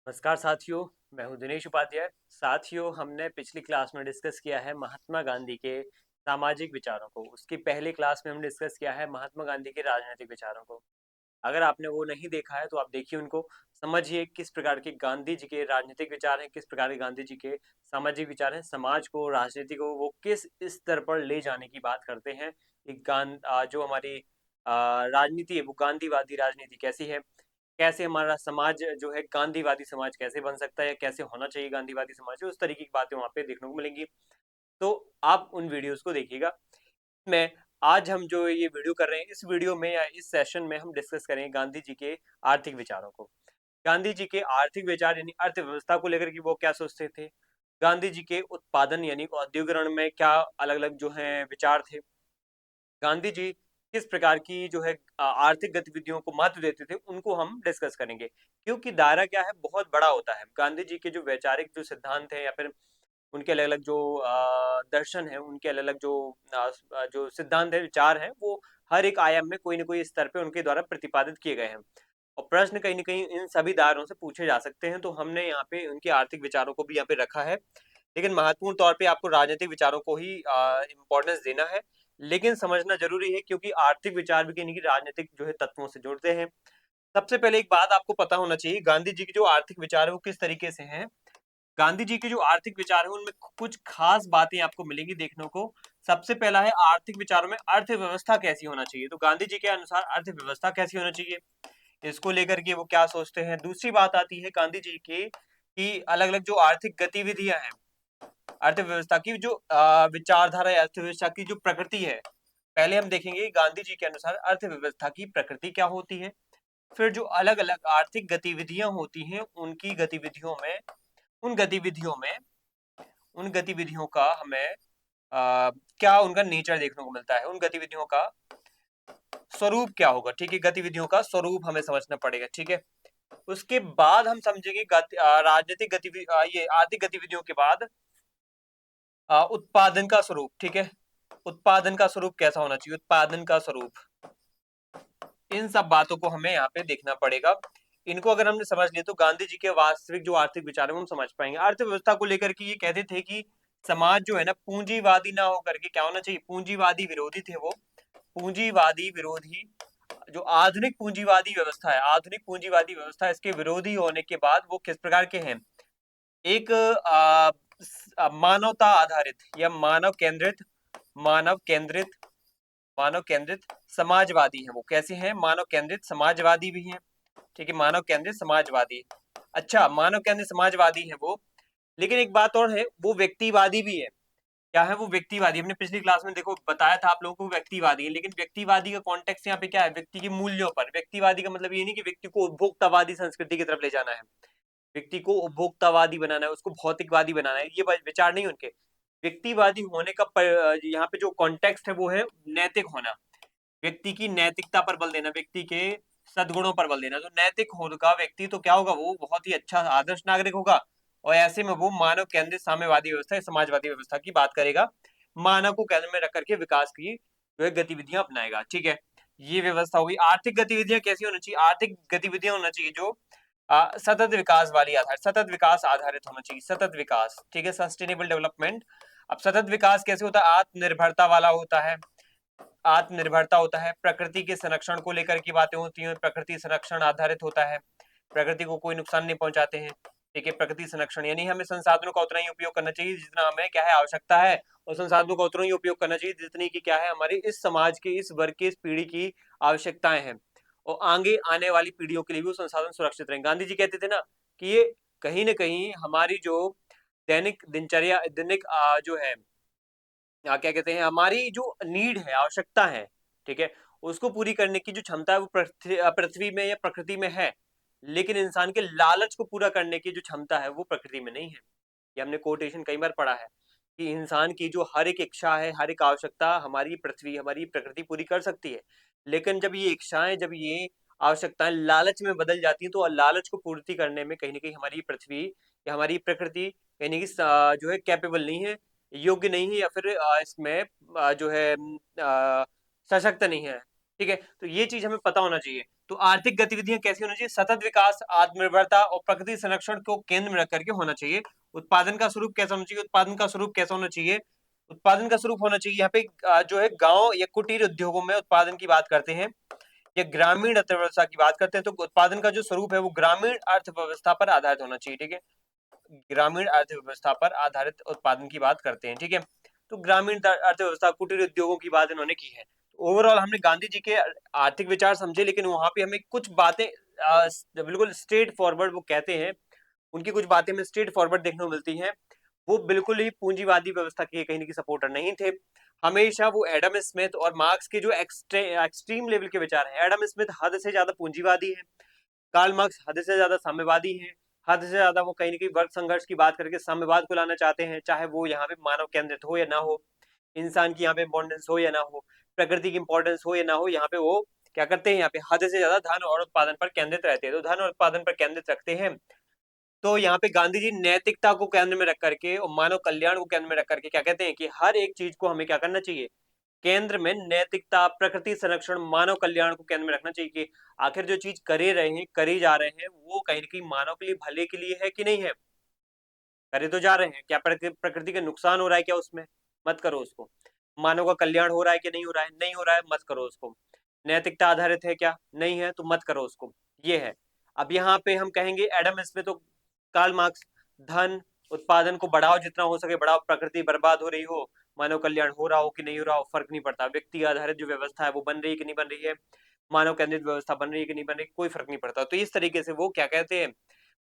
नमस्कार साथियों। मैं हूं दिनेश उपाध्याय। साथियों, हमने पिछली क्लास में डिस्कस किया है महात्मा गांधी के सामाजिक विचारों को। उसकी पहली क्लास में हमने डिस्कस किया है महात्मा गांधी के राजनीतिक विचारों को। अगर आपने वो नहीं देखा है तो आप देखिए उनको, समझिए किस प्रकार के गांधी जी के राजनीतिक विचार हैं, किस प्रकार के गांधी जी के सामाजिक विचार हैं, समाज को, राजनीति को वो किस स्तर पर ले जाने की बात करते हैं। जो हमारी राजनीति है वो गांधीवादी राजनीति कैसी है, कैसे हमारा समाज जो है गांधीवादी समाज कैसे बन सकता है, कैसे होना चाहिए गांधीवादी समाज, उस तरीके की बातें वहां पे देखने को मिलेंगी। तो आप उन वीडियोस को देखिएगा। मैं आज हम जो ये वीडियो कर रहे हैं, इस वीडियो में या इस सेशन में हम डिस्कस करेंगे गांधी जी के आर्थिक विचारों को। गांधी जी के आर्थिक विचार यानी अर्थव्यवस्था को लेकर के वो क्या सोचते थे, गांधी जी के उत्पादन यानी औद्योगिकरण में क्या अलग अलग जो है विचार थे, गांधी जी किस प्रकार की जो है आर्थिक गतिविधियों को महत्व देते थे, उनको हम डिस्कस करेंगे। क्योंकि दायरा क्या है, बहुत बड़ा होता है। गांधी जी के जो वैचारिक जो सिद्धांत है या फिर उनके अलग अलग जो दर्शन है, उनके अलग अलग जो सिद्धांत है, विचार हैं, वो हर एक आयाम में कोई ना कोई स्तर पे उनके द्वारा प्रतिपादित किए गए हैं। और प्रश्न कहीं ना कहीं इन सभी दायरों से पूछे जा सकते हैं, तो हमने यहाँ पे उनके आर्थिक विचारों को भी यहाँ पे रखा है। लेकिन महत्वपूर्ण तौर पे आपको राजनीतिक विचारों को ही इम्पोर्टेंस देना है। लेकिन समझना जरूरी है, क्योंकि आर्थिक विचार भी कहीं राजनीतिक जो है तत्वों से जुड़ते हैं। सबसे पहले एक बात आपको पता होना चाहिए, गांधी जी के जो आर्थिक विचार है वो किस तरीके से हैं। गांधी जी के जो आर्थिक विचार है उनमें कुछ खास बातें आपको मिलेंगी देखने को। सबसे पहला है, आर्थिक विचारों में अर्थव्यवस्था कैसी होना चाहिए। तो गांधी जी के अनुसार अर्थव्यवस्था कैसी होना चाहिए, इसको लेकर के वो क्या सोचते हैं। दूसरी बात आती है गांधी जी की कि अलग अलग जो आर्थिक गतिविधियां हैं, अर्थव्यवस्था की जो विचारधारा है, अर्थव्यवस्था की जो प्रकृति है। पहले हम देखेंगे गांधी जी के अनुसार अर्थव्यवस्था की प्रकृति क्या होती है, फिर जो अलग अलग आर्थिक गतिविधियां होती हैं उनकी गतिविधियों में, उन गतिविधियों में उन गतिविधियों का हमें क्या उनका नेचर देखने को मिलता है, उन गतिविधियों का स्वरूप क्या होगा। ठीक है, गतिविधियों का स्वरूप हमें समझना पड़ेगा। ठीक है, उसके बाद हम समझेंगे राजनीतिक गतिविधि, ये आर्थिक गतिविधियों के बाद उत्पादन का स्वरूप। ठीक है, उत्पादन का स्वरूप कैसा होना चाहिए, उत्पादन का स्वरूप, इन सब बातों को हमें यहाँ पे देखना पड़ेगा। इनको अगर हमने समझ लिया तो गांधी जी के वास्तविक जो आर्थिक विचार है वो हम समझ पाएंगे। अर्थव्यवस्था को लेकर के ये कहते थे कि समाज जो है ना पूंजीवादी ना हो करके क्या होना चाहिए, पूंजीवादी विरोधी थे वो। पूंजीवादी विरोधी, जो आधुनिक पूंजीवादी व्यवस्था है, आधुनिक पूंजीवादी व्यवस्था, इसके विरोधी होने के बाद वो किस प्रकार के हैं, एक मानवता आधारित या मानव केंद्रित मानव केंद्रित समाजवादी है। वो कैसे हैं, मानव केंद्रित समाजवादी भी हैं। ठीक है, मानव केंद्रित समाजवादी। अच्छा, मानव केंद्रित समाजवादी है वो, लेकिन एक बात और है, वो व्यक्तिवादी भी है। क्या है वो, व्यक्तिवादी। हमने पिछली क्लास में देखो बताया था आप लोगों को व्यक्तिवादी है, लेकिन व्यक्तिवादी का कॉन्टेक्स्ट यहाँ पे क्या है, व्यक्ति के मूल्यों पर। व्यक्तिवादी का मतलब ये नहीं कि व्यक्ति को उपभोक्तावादी संस्कृति की तरफ ले जाना है, व्यक्ति को उपभोक्तावादी बनाना है, उसको भौतिकवादी बनाना है, ये विचार नहीं उनके। व्यक्तिवादी होने का यहाँ पे जो कॉन्टेक्स्ट है वो है नैतिक होना, व्यक्ति की नैतिकता पर बल देना, व्यक्ति के सद्गुणों पर बल देना। जो नैतिक होगा व्यक्ति तो क्या होगा, वो बहुत ही अच्छा आदर्श नागरिक होगा। और ऐसे में वो मानव केंद्रित साम्यवादी व्यवस्था, समाजवादी व्यवस्था की बात करेगा, मानव को केंद्र में रख करके विकास की जो है गतिविधियां अपनाएगा। ठीक है, ये व्यवस्था होगी। आर्थिक गतिविधियां कैसी होनी चाहिए, आर्थिक गतिविधियां होना चाहिए जो सतत विकास वाली आधार, सतत विकास आधारित होना चाहिए, सतत विकास। ठीक है, सस्टेनेबल डेवलपमेंट। अब सतत विकास कैसे होता है, आत्मनिर्भरता वाला होता है, आत्मनिर्भरता होता है, प्रकृति के संरक्षण को लेकर की बातें होती हैं, प्रकृति संरक्षण आधारित होता है, प्रकृति को कोई नुकसान नहीं पहुंचाते हैं। ठीक है, प्रकृति संरक्षण यानी हमें संसाधनों का उतना ही उपयोग करना चाहिए जितना हमें क्या है आवश्यकता है, और संसाधनों का उतना ही उपयोग करना चाहिए जितनी की क्या है हमारी इस समाज की, इस वर्ग की, इस पीढ़ी की आवश्यकताएं हैं, और आगे आने वाली पीढ़ियों के लिए भी वो संसाधन सुरक्षित रहें। गांधी जी कहते थे ना कि ये कहीं ना कहीं हमारी जो दैनिक दिनचर्या, दैनिक जो है क्या कहते हैं, हमारी जो नीड है, आवश्यकता है, ठीक है, उसको पूरी करने की जो क्षमता है वो पृथ्वी में या प्रकृति में है, लेकिन इंसान के लालच को पूरा करने की जो क्षमता है वो प्रकृति में नहीं है। ये हमने कोटेशन कई बार पढ़ा है कि इंसान की जो हर एक इच्छा है, हर एक आवश्यकता हमारी पृथ्वी, हमारी प्रकृति पूरी कर सकती है, लेकिन जब ये इच्छाएं, जब ये आवश्यकताएं लालच में बदल जाती हैं, तो लालच को पूर्ति करने में कहीं ना कहीं हमारी पृथ्वी या हमारी प्रकृति कहीं ना कहीं जो है कैपेबल नहीं है, योग्य नहीं है, या फिर इसमें जो है सशक्त नहीं है। ठीक है, तो ये चीज हमें पता होना चाहिए। तो आर्थिक गतिविधियां कैसी होनी चाहिए? सतत विकास, आत्मनिर्भरता और प्रकृति संरक्षण को केंद्र में रख करके होना चाहिए। उत्पादन का स्वरूप कैसा होना चाहिए? उत्पादन का स्वरूप कैसा होना चाहिए? उत्पादन का स्वरूप होना चाहिए यहाँ पे जो है गांव या कुटीर उद्योगों में उत्पादन की बात करते हैं या ग्रामीण अर्थव्यवस्था की बात करते हैं, तो उत्पादन का जो स्वरूप है वो ग्रामीण अर्थव्यवस्था पर आधारित होना चाहिए। ठीक है, ग्रामीण अर्थव्यवस्था पर आधारित उत्पादन की बात करते हैं। ठीक है, तो ग्रामीण अर्थव्यवस्था, कुटीर उद्योगों की बात इन्होंने की है। ओवरऑल हमने गांधी जी के आर्थिक विचार समझे, लेकिन वहां पे हमें कुछ बातें बिल्कुल स्ट्रेट फॉरवर्ड वो कहते हैं, उनकी कुछ बातें में स्ट्रेट फॉरवर्ड देखने को मिलती हैं। वो बिल्कुल ही पूंजीवादी व्यवस्था के कहीं ना कहीं सपोर्टर नहीं थे। हमेशा वो एडम स्मिथ और मार्क्स के जो एक्सट्रीम लेवल के विचार हैं, एडम स्मिथ हद से ज्यादा पूंजीवादी है, कार्ल मार्क्स हद से ज्यादा साम्यवादी है, हद से ज्यादा वो कहीं ना कहीं वर्ग संघर्ष की बात करके साम्यवाद को लाना चाहते हैं, चाहे वो यहाँ पे मानव केंद्रित हो या ना हो, इंसान की यहाँ पे इंपॉर्टेंस हो या ना हो, प्रकृति की इंपॉर्टेंस हो या ना हो, यहाँ पे वो क्या करते हैं, यहाँ पे हद से ज्यादा धन और उत्पादन पर केंद्रित रहते हैं। तो धन और उत्पादन पर केंद्रित रखते हैं। तो यहाँ पे गांधी जी नैतिकता को केंद्र में रख करके और मानव कल्याण को केंद्र में रख करके क्या कहते हैं कि हर एक चीज को हमें क्या करना चाहिए, केंद्र में नैतिकता, प्रकृति संरक्षण, मानव कल्याण को केंद्र में रखना चाहिए कि आखिर जो चीज करे रहे हैं, करी जा रहे हैं, वो कहीं ना कहीं मानव के लिए भले के लिए है कि नहीं है। करे तो जा रहे हैं, क्या प्रकृति का नुकसान हो रहा है क्या उसमें? मत करो उसको। मानव का कल्याण हो रहा है कि नहीं हो रहा है? नहीं हो रहा है, मत करो उसको। नैतिकता आधारित है क्या? नहीं है, तो मत करो उसको। ये है। अब यहाँ पे हम कहेंगे एडम स्मिथ तो कार्ल मार्क्स, धन उत्पादन को बढ़ाओ, जितना हो सके बढ़ाओ, प्रकृति बर्बाद हो रही हो, मानव कल्याण हो रहा हो कि नहीं हो रहा हो, फर्क नहीं पड़ता, व्यक्ति आधारित जो व्यवस्था है वो बन रही है कि नहीं बन रही है, मानव केंद्रित व्यवस्था बन रही है कि नहीं बन रही, कोई फर्क नहीं पड़ता। तो इस तरीके से वो क्या कहते हैं,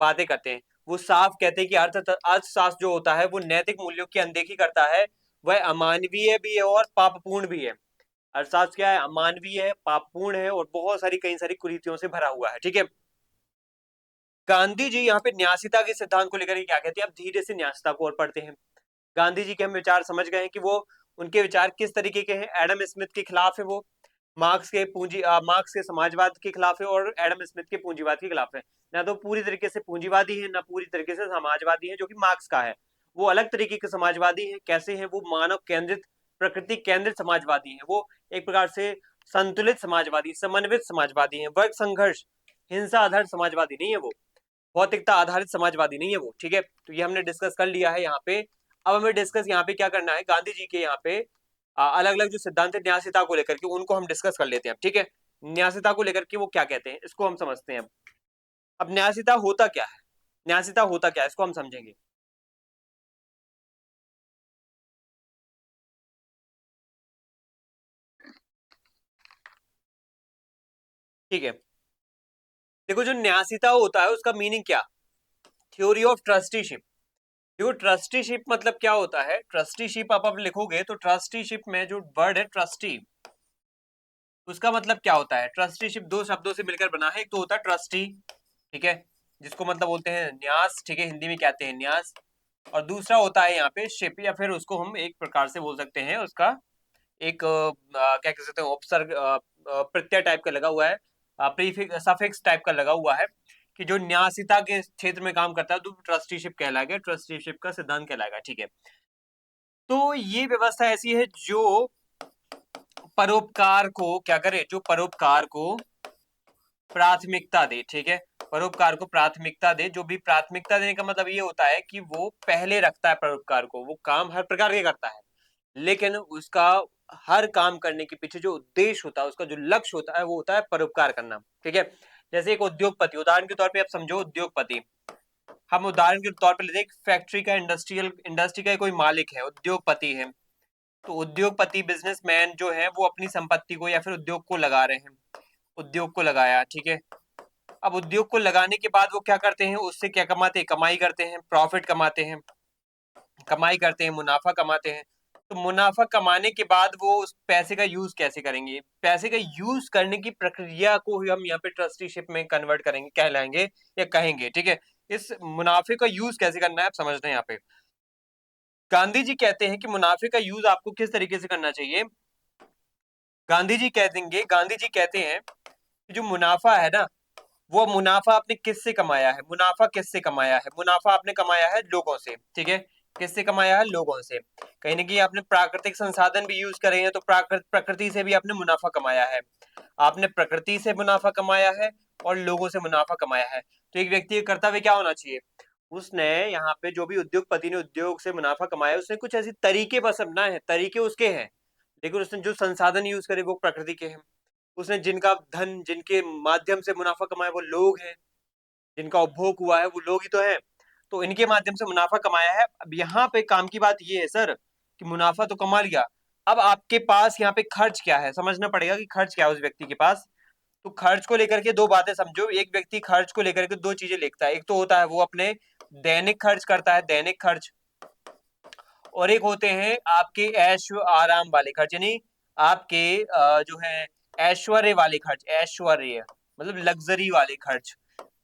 बातें करते हैं। वो साफ कहते हैं कि अर्थशास्त्र जो होता है वो नैतिक मूल्यों की अनदेखी करता है, वह अमानवीय भी है और पापपूर्ण भी है। अर्थशास्त्र क्या है? अमानवीय है, पापपूर्ण है और बहुत सारी कई सारी कुरीतियों से भरा हुआ है। ठीक है, गांधी जी यहाँ पे न्यासिता के सिद्धांत को लेकर क्या कहते हैं? अब धीरे से न्यासिता को और पढ़ते हैं। गांधी जी के हम विचार समझ गए हैं कि वो उनके विचार किस तरीके के हैं। एडम स्मिथ के खिलाफ है वो, मार्क्स के समाजवाद के खिलाफ है और एडम स्मिथ के पूंजीवाद के खिलाफ है। ना तो पूरी तरीके से पूंजीवादी है, ना पूरी तरीके से समाजवादी है, जो कि मार्क्स का है। वो अलग तरीके के समाजवादी है। कैसे है वो? मानव केंद्रित, प्रकृति केंद्रित समाजवादी है वो, एक प्रकार से संतुलित समाजवादी, समन्वित समाजवादी है। वर्ग संघर्ष, हिंसा आधारित समाजवादी नहीं है वो, भौतिकता आधारित समाजवादी नहीं है वो। ठीक है, तो ये हमने डिस्कस कर लिया है यहाँ पे। अब हमें डिस्कस यहाँ पे क्या करना है, गांधी जी के यहाँ पे अलग अलग जो सिद्धांत है न्यासिता को लेकर के, उनको हम डिस्कस कर लेते हैं। ठीक है, न्यासिता को लेकर के वो क्या कहते हैं, इसको हम समझते हैं। अब न्यासिता होता क्या है, न्यासिता होता क्या है, इसको हम समझेंगे। ठीक है, देखो जो न्यासिता होता है उसका मीनिंग क्या, थ्योरी ऑफ ट्रस्टीशिप। देखो ट्रस्टीशिप मतलब क्या होता है, ट्रस्टीशिप आप लिखोगे तो ट्रस्टीशिप में जो वर्ड है ट्रस्टी, उसका मतलब क्या होता है? ट्रस्टीशिप दो शब्दों से मिलकर बना है। एक तो होता है ट्रस्टी, ठीक है, जिसको मतलब बोलते हैं न्यास, ठीक है, हिंदी में कहते हैं न्यास। और दूसरा होता है यहाँ पे शिप, या फिर उसको हम एक प्रकार से बोल सकते हैं उसका एक क्या कह सकते हैं, उपसर्ग, प्रत्यय टाइप का लगा हुआ है, प्रीफिक्स सफिक्स टाइप का लगा हुआ है, कि जो न्यासिता के क्षेत्र में काम करता है तो ट्रस्टीशिप कहलाएगा, ट्रस्टीशिप का सिद्धांत कहलाएगा। ठीक है, तो ये व्यवस्था ऐसी है जो परोपकार को क्या करे, जो परोपकार को प्राथमिकता दे। ठीक है, परोपकार को प्राथमिकता दे। जो भी प्राथमिकता देने का मतलब ये होता है कि वो पहले रखता है परोपकार को। वो काम हर प्रकार के करता है, लेकिन उसका हर काम करने के पीछे जो उद्देश्य होता है, उसका जो लक्ष्य होता है, वो होता है परोपकार करना। ठीक है, जैसे एक उद्योगपति, उदाहरण के तौर पे आप समझो उद्योगपति, हम उदाहरण के तौर पे लेते हैं फैक्ट्री का, इंडस्ट्री का कोई मालिक है, उद्योगपति है। तो उद्योगपति, बिजनेसमैन जो है वो अपनी संपत्ति को या फिर उद्योग को लगा रहे हैं, उद्योग को लगाया। ठीक है, अब उद्योग को लगाने के बाद वो क्या करते हैं, उससे क्या कमाते हैं, कमाई करते हैं, प्रॉफिट कमाते हैं, कमाई करते हैं, मुनाफा कमाते हैं। तो मुनाफा कमाने के बाद वो उस पैसे का यूज कैसे करेंगे, पैसे का यूज करने की प्रक्रिया को हम यहाँ पे ट्रस्टीशिप में कन्वर्ट करेंगे, कहलाएंगे या कहेंगे। ठीक है, इस मुनाफे का यूज कैसे करना है आप समझ रहे हैं। यहाँ पे गांधी जी कहते हैं कि मुनाफे का यूज आपको किस तरीके से करना चाहिए। गांधी जी कहते हैं कि जो मुनाफा है ना, वो मुनाफा आपने किससे कमाया है, मुनाफा किससे कमाया है, मुनाफा आपने कमाया है लोगों से। ठीक है, किससे कमाया है, लोगों से। कहीं ना कहीं आपने प्राकृतिक संसाधन भी यूज करे हैं, तो प्रकृति से भी आपने मुनाफा कमाया है। आपने प्रकृति से मुनाफा कमाया है और लोगों से मुनाफा कमाया है। तो एक व्यक्ति का कर्तव्य क्या होना चाहिए? उसने यहाँ पे जो भी उद्योगपति ने उद्योग से मुनाफा कमाया, उसने कुछ ऐसे तरीके बस अपनाए हैं, तरीके उसके हैं, लेकिन उसने जो संसाधन यूज करे वो प्रकृति के हैं। उसने जिनका धन, जिनके माध्यम से मुनाफा कमाया वो लोग हैं, जिनका उपभोग हुआ है वो लोग ही तो है। तो इनके माध्यम से मुनाफा कमाया है। अब यहाँ पे काम की बात ये है सर कि मुनाफा तो कमा लिया, अब आपके पास यहाँ पे खर्च क्या है, समझना पड़ेगा कि खर्च क्या है उस व्यक्ति के पास। तो खर्च को लेकर के दो बातें समझो। एक व्यक्ति खर्च को लेकर के दो चीजें लिखता है, एक तो होता है वो अपने दैनिक खर्च करता है, दैनिक खर्च, और एक होते हैं आपके ऐश आराम वाले खर्च, यानी आपके जो है ऐश्वर्य वाले खर्च, ऐश्वर्य मतलब लग्जरी वाले खर्च।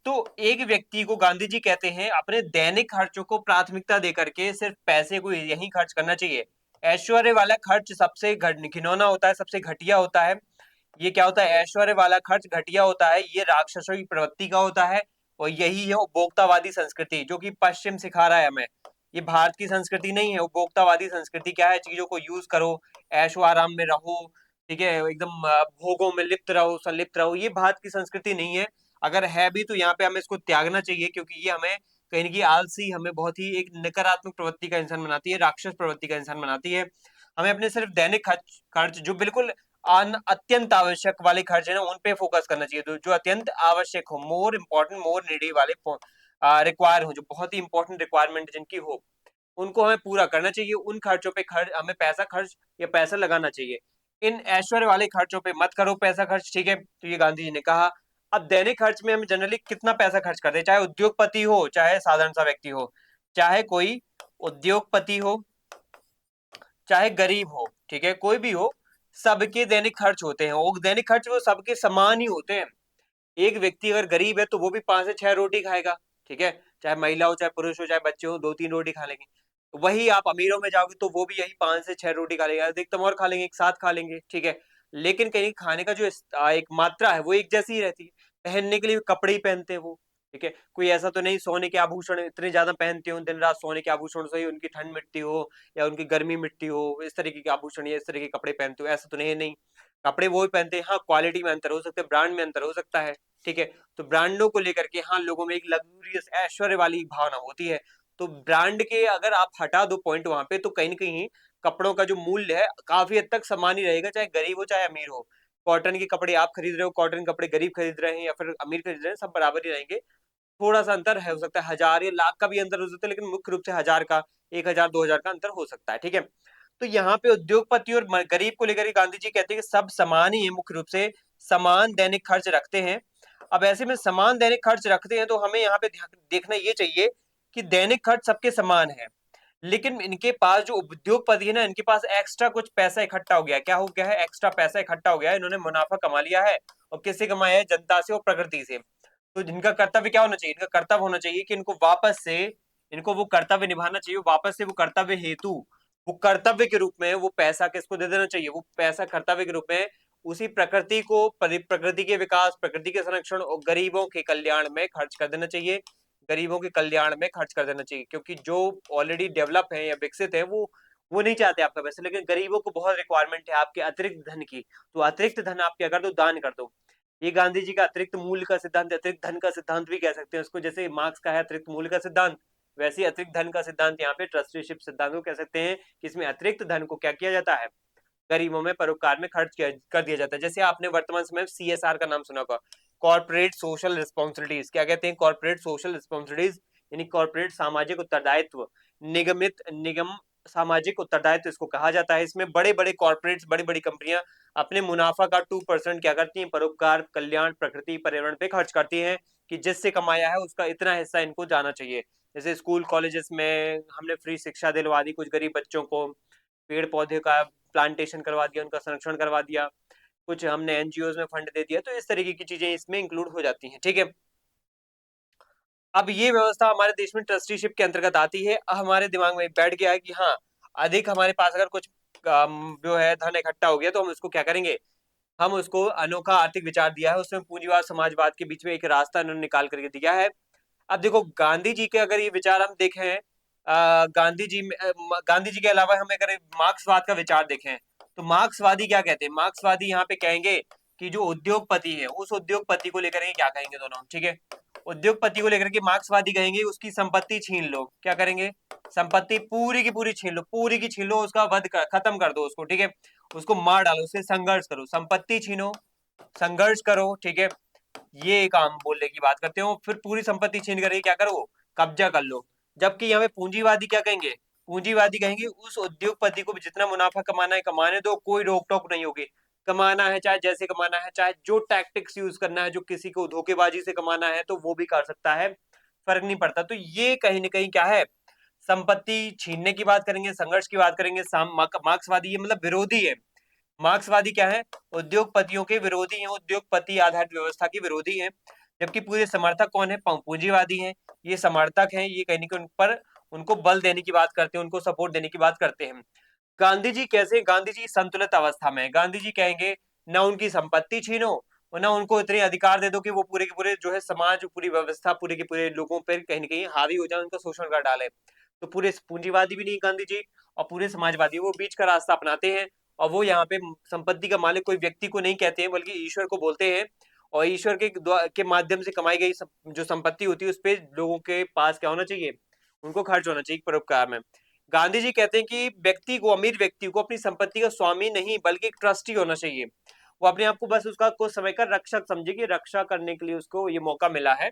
तो एक व्यक्ति को गांधी जी कहते हैं अपने दैनिक खर्चों को प्राथमिकता देकर के सिर्फ पैसे को यही खर्च करना चाहिए। ऐश्वर्य वाला खर्च सबसे घिनौना होता है, सबसे घटिया होता है। ये क्या होता है? ऐश्वर्य वाला खर्च घटिया होता है, ये राक्षसों की प्रवृत्ति का होता है, और यही है उपभोक्तावादी संस्कृति जो कि पश्चिम सिखा रहा है हमें। ये भारत की संस्कृति नहीं है। उपभोक्तावादी संस्कृति क्या है? चीजों को यूज करो, ऐशो आराम में रहो, ठीक है, एकदम भोगों में लिप्त रहो, संलिप्त रहो। ये भारत की संस्कृति नहीं है। अगर है भी तो यहाँ पे हमें इसको त्यागना चाहिए, क्योंकि ये हमें कहीं ना कहीं आलसी, हमें बहुत ही एक नकारात्मक प्रवृत्ति का इंसान बनाती है, राक्षस प्रवृत्ति का इंसान बनाती है। हमें अपने सिर्फ दैनिक खर्च खर्च जो बिल्कुल अत्यंत आवश्यक वाले खर्च है ना, उन पे फोकस करना चाहिए। तो जो अत्यंत आवश्यक हो, मोर इम्पोर्टेंट, मोर नीडी वाले रिक्वायर हो, जो बहुत ही इंपॉर्टेंट रिक्वायरमेंट जिनकी हो, उनको हमें पूरा करना चाहिए। उन खर्चों पे हमें पैसा खर्च या पैसा लगाना चाहिए। इन ऐश्वर्य वाले खर्चों पे मत करो पैसा खर्च, ठीक है? तो ये गांधी जी ने कहा। अब दैनिक खर्च में हम जनरली कितना पैसा खर्च करते हैं, चाहे उद्योगपति हो चाहे साधारण सा व्यक्ति हो, चाहे कोई उद्योगपति हो चाहे गरीब हो, ठीक है, कोई भी हो, सबके दैनिक खर्च होते हैं। वो दैनिक खर्च वो सबके समान ही होते हैं। एक व्यक्ति अगर गरीब है तो वो भी 5 से 6 रोटी खाएगा, ठीक है, चाहे महिला हो चाहे पुरुष हो चाहे बच्चे हो, 2-3 रोटी खा लेंगे। वही आप अमीरों में जाओगे तो वो भी यही 5 से 6 रोटी खा लेंगे, अधिकतम और खा लेंगे, एक साथ खा लेंगे, ठीक है। लेकिन कहीं खाने का जो एक मात्रा है वो एक जैसी ही रहती है। पहनने के लिए कपड़े ही पहनते हैं वो, ठीक है। कोई ऐसा तो नहीं सोने के आभूषण इतने ज्यादा पहनते हो, दिन रात सोने के आभूषण से ही उनकी ठंड मिटती हो या उनकी गर्मी मिटती हो, इस तरीके के आभूषण या इस तरीके के कपड़े पहनते हो, ऐसा तो नहीं, नहीं। कपड़े वो ही पहनते हैं, हाँ क्वालिटी में अंतर हो सकता है, ब्रांड में अंतर हो सकता है, ठीक है। तो ब्रांडों को लेकर के हाँ लोगों में एक लग्जूरियस ऐश्वर्य वाली भावना होती है। तो ब्रांड के अगर आप हटा दो पॉइंट वहां पे, तो कहीं ना कहीं कपड़ों का जो मूल्य है काफी हद तक समान ही रहेगा, चाहे गरीब हो चाहे अमीर हो। कॉटन के कपड़े आप खरीद रहे हो, कॉटन कपड़े गरीब खरीद रहे हैं या फिर अमीर खरीद रहे हैं, सब बराबर ही रहेंगे। थोड़ा सा अंतर है, हो सकता है 1000 या 1,00,000 का भी अंतर हो सकता है, लेकिन मुख्य रूप से 1000 का, 1000-2000 का अंतर हो सकता है, ठीक है। तो यहाँ पे उद्योगपति और गरीब को लेकर गांधी जी कहते हैं कि सब समान ही है, मुख्य रूप से समान दैनिक खर्च रखते हैं। अब ऐसे में समान दैनिक खर्च रखते हैं तो हमें यहाँ पे देखना ये चाहिए कि दैनिक खर्च सबके समान है, लेकिन इनके पास जो उद्योगपति है ना, इनके पास एक्स्ट्रा कुछ पैसा इकट्ठा हो गया। क्या हो गया है? एक्स्ट्रा पैसा इकट्ठा हो गया है, इन्होंने मुनाफा कमा लिया है। और किससे कमाया है? जनता से और प्रकृति से। तो इनका कर्तव्य क्या होना चाहिए? इनका कर्तव्य होना चाहिए कि इनको वापस से, इनको वो कर्तव्य निभाना चाहिए, वापस से वो कर्तव्य हेतु, वो कर्तव्य के रूप में वो पैसा किसको दे देना चाहिए? वो पैसा कर्तव्य के रूप में उसी प्रकृति को, प्रकृति के विकास, प्रकृति के संरक्षण और गरीबों के कल्याण में खर्च कर देना चाहिए। गरीबों के कल्याण में खर्च कर देना चाहिए, क्योंकि जो ऑलरेडी डेवलप है या विकसित है वो नहीं चाहते आपका पैसा, लेकिन गरीबों को बहुत रिक्वायरमेंट है आपके अतिरिक्त धन की। तो अतिरिक्त धन आप क्या कर दो? दान कर दो। ये गांधी जी का अतिरिक्त मूल्य का सिद्धांत, अतिरिक्त धन का सिद्धांत भी कह सकते हैं उसको। जैसे मार्क्स का है अतिरिक्त मूल्य का सिद्धांत, वैसे अतिरिक्त धन का सिद्धांत यहाँ पे ट्रस्टीशिप सिद्धांत को कह सकते हैं कि इसमें अतिरिक्त धन को क्या किया जाता है? गरीबों में परोपकार में खर्च कर दिया जाता है। जैसे आपने वर्तमान समय में CSR का नाम सुना होगा, कॉर्पोरेट सोशल रिस्पॉन्सिबिलिटीज। क्या कहते हैं? कॉर्पोरेट सोशल रिस्पॉन्सिबिलिटीज, यानी कॉर्पोरेट सामाजिक उत्तरदायित्व, निगमित निगम सामाजिक उत्तरदायित्व इसको कहा जाता है। इसमें बड़े बड़े कॉर्पोरेट्स, बड़ी बड़ी कंपनियां अपने मुनाफा का 2% क्या करती हैं? परोपकार, कल्याण, प्रकृति, पर्यावरण पे खर्च करती हैं, कि जिससे कमाया है उसका इतना हिस्सा इनको जाना चाहिए। जैसे स्कूल कॉलेजेस में हमने फ्री शिक्षा दिलवा दी कुछ गरीब बच्चों को, पेड़ पौधे का प्लांटेशन करवा दिया, उनका संरक्षण करवा दिया, कुछ हमने NGOs में फंड दे दिया। तो इस तरीके की चीजें इसमें इंक्लूड हो जाती हैं, ठीक है। अब ये व्यवस्था हमारे देश में ट्रस्टीशिप के अंतर्गत आती है। हमारे दिमाग में बैठ गया है कि हाँ, अधिक हमारे पास अगर कुछ जो है धन इकट्ठा हो गया तो हम उसको क्या करेंगे? हम उसको अनोखा आर्थिक विचार दिया है, उसमें पूंजीवाद समाजवाद के बीच में एक रास्ता इन्होंने निकाल करके दिया है। अब देखो गांधी जी के अगर ये विचार हम देखें, गांधी जी के अलावा हम अगर मार्क्सवाद का विचार देखें, तो मार्क्सवादी क्या कहते हैं? मार्क्सवादी यहाँ पे कहेंगे कि जो उद्योगपति है उस उद्योगपति को लेकर के क्या कहेंगे दोनों, ठीक है। उद्योगपति को लेकर के मार्क्सवादी कहेंगे उसकी संपत्ति छीन लो, क्या करेंगे, संपत्ति पूरी की पूरी छीन लो, पूरी की छीन लो, उसका खत्म कर दो उसको, ठीक है, उसको मार डालो, उससे संघर्ष करो, संपत्ति छीनो, संघर्ष करो, ठीक है, ये काम बोलने की बात करते हो। फिर पूरी संपत्ति छीन करके क्या करो, कब्जा कर लो। जबकि यहाँ पे पूंजीवादी क्या कहेंगे, पूंजीवादी कहेंगे उस उद्योगपति को भी जितना मुनाफा कमाना है कमाने दो, कोई रोक टोक नहीं होगी, कमाना है चाहे जैसे कमाना है, चाहे जो टैक्टिक्स यूज करना है, जो किसी को धोखेबाजी से कमाना है तो वो भी कर सकता है, फर्क नहीं पड़ता। तो ये कहीं ना कहीं क्या है, संपत्ति छीनने की बात करेंगे, संघर्ष की बात करेंगे। मार्क्सवादी ये मतलब विरोधी है, मार्क्सवादी क्या है, उद्योगपतियों के विरोधी हैं, उद्योगपति आधारित व्यवस्था के विरोधी हैं। जबकि पूरे समर्थक कौन है, पूंजीवादी हैं, ये समर्थक हैं, ये कहीं ना कहीं उन पर उनको बल देने की बात करते हैं, उनको सपोर्ट देने की बात करते हैं। गांधी जी कैसे, गांधी जी संतुलित अवस्था में, गांधी जी कहेंगे ना उनकी संपत्ति छीनो और ना उनको इतने अधिकार दे दो कि वो पूरे के पूरे जो है समाज, पूरी व्यवस्था पूरे के पूरे लोगों पर कहीं ना कहीं हावी हो जाए, उनका शोषण कर डाले। तो पूरे पूंजीवादी भी नहीं गांधी जी और पूरे समाजवादी, वो बीच का रास्ता अपनाते हैं। और वो यहाँ पे संपत्ति का मालिक कोई व्यक्ति को नहीं कहते हैं बल्कि ईश्वर को बोलते हैं। और ईश्वर के माध्यम से कमाई गई जो संपत्ति होती है उस पर लोगों के पास क्या होना चाहिए, उनको खर्च होना चाहिए परोपकार में। गांधी जी कहते हैं कि व्यक्ति को, अमीर व्यक्ति को अपनी संपत्ति का स्वामी नहीं बल्कि एक ट्रस्टी होना चाहिए। वो अपने आप को बस उसका कुछ समय का रक्षक समझे कि रक्षा करने के लिए उसको ये मौका मिला है,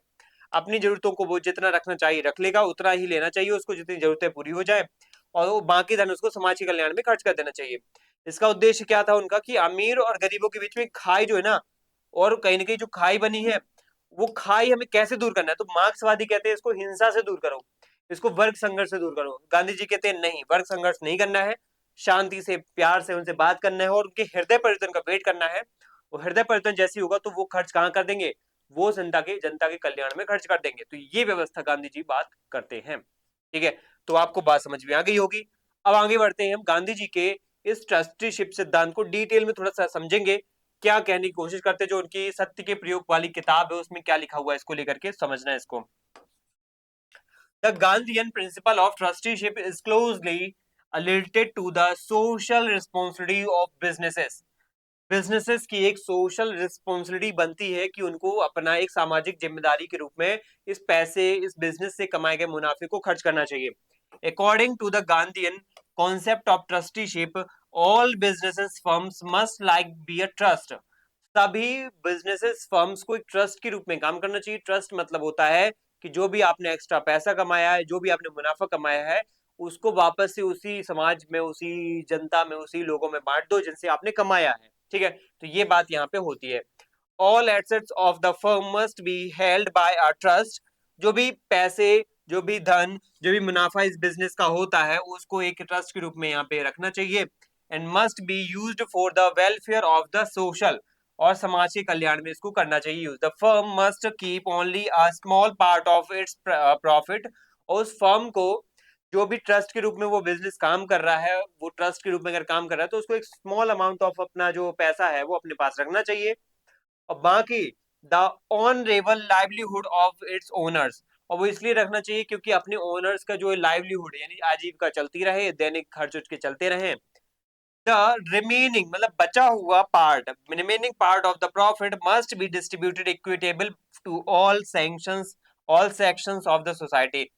अपनी जरूरतों को वो जितना रखना चाहिए रख लेगा, उतना ही लेना चाहिए उसको जितनी जरूरतें पूरी हो जाए, और वो बाकी धन उसको समाज के कल्याण में खर्च कर देना चाहिए। इसका उद्देश्य क्या था उनका, कि अमीर और गरीबों के बीच में खाई जो है ना, और कहीं ना कहीं जो खाई बनी है वो खाई हमें कैसे दूर करना है। तो मार्क्सवादी कहते हैं इसको हिंसा से दूर करो, इसको वर्ग संघर्ष से दूर करो। गांधी जी कहते हैं नहीं, वर्ग संघर्ष नहीं करना है, शांति से प्यार से उनसे बात करना है और उनके हृदय परिवर्तन का वेट करना है। वो हृदय परिवर्तन जैसी होगा तो वो खर्च कहाँ कर देंगे, वो जनता के कल्याण में खर्च कर देंगे। तो ये व्यवस्था गांधी जी बात करते हैं, ठीक है। तो आपको बात समझ में आ गई होगी। अब आगे बढ़ते हैं, हम गांधी जी के इस ट्रस्टीशिप सिद्धांत को डिटेल में थोड़ा सा समझेंगे, क्या कहने की कोशिश करते हैं। जो उनकी सत्य के प्रयोग वाली किताब है उसमें क्या लिखा हुआ है इसको लेकर के समझना है इसको। The Gandhian principle of trusteeship is closely related to the social responsibility of businesses। Businesses की एक सोशल रिस्पॉन्सिबिलिटी बनती है कि उनको अपना एक सामाजिक जिम्मेदारी के रूप में इस पैसे, इस बिजनेस से कमाए गए मुनाफे को खर्च करना चाहिए। According to the Gandhian concept of trusteeship, all businesses firms must like be a trust. सभी बिजनेसेस फर्म्स को एक ट्रस्ट के रूप में काम करना चाहिए। ट्रस्ट मतलब होता है कि जो भी आपने एक्स्ट्रा पैसा कमाया है, जो भी आपने मुनाफा कमाया है, उसको वापस से उसी समाज में, उसी जनता में, उसी लोगों में बांट दो जिनसे आपने कमाया है, ठीक है। तो ये बात यहाँ पे होती है। All assets of the firm must be held by a trust. जो भी पैसे, जो भी धन, जो भी मुनाफा इस बिजनेस का होता है उसको एक ट्रस्ट के रूप में यहाँ पे रखना चाहिए। And must be used for the welfare of the social, और समाज के कल्याण में इसको करना चाहिए use. The firm must keep only a small part of its profit. और उस फर्म को, जो भी ट्रस्ट के रूप में वो बिजनेस काम कर रहा है, वो ट्रस्ट के रूप में अगर काम कर रहा है तो उसको एक स्मॉल अमाउंट ऑफ अपना जो पैसा है वो अपने पास रखना चाहिए। और बाकी the honourable livelihood of its owners, और वो इसलिए रखना चाहिए क्योंकि अपने ओनर्स का जो लाइवलीहुड यानी आजीविका चलती रहे, दैनिक खर्च उसके चलते रहे। द रिमेनिंग मतलब बचा हुआ part, remaining part of the profit must be distributed equitable to all sections of the society.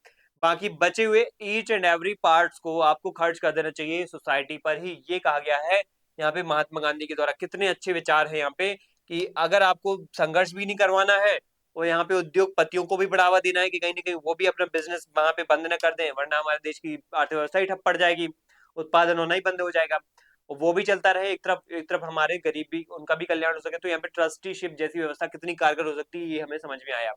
बाकी बचे हुए ईच एंड एवरी पार्ट्स को आपको खर्च कर देना चाहिए सोसाइटी पर ही, ये कहा गया है यहाँ पे महात्मा गांधी के द्वारा। कितने अच्छे विचार है यहाँ पे, कि अगर आपको संघर्ष भी नहीं करवाना है और यहाँ पे उद्योगपतियों को भी बढ़ावा देना है कि कहीं ना कहीं वो भी अपना बिजनेस वहां पे बंद न कर दें, वरना हमारे देश की अर्थव्यवस्था ही ठप पड़ जाएगी, उत्पादन होना ही बंद हो जाएगा। और वो भी चलता रहे, एक तरफ हमारे गरीब भी, उनका भी कल्याण हो सके। तो यहाँ पे ट्रस्टीशिप जैसी व्यवस्था कितनी कारगर हो सकती है ये हमें समझ में आया।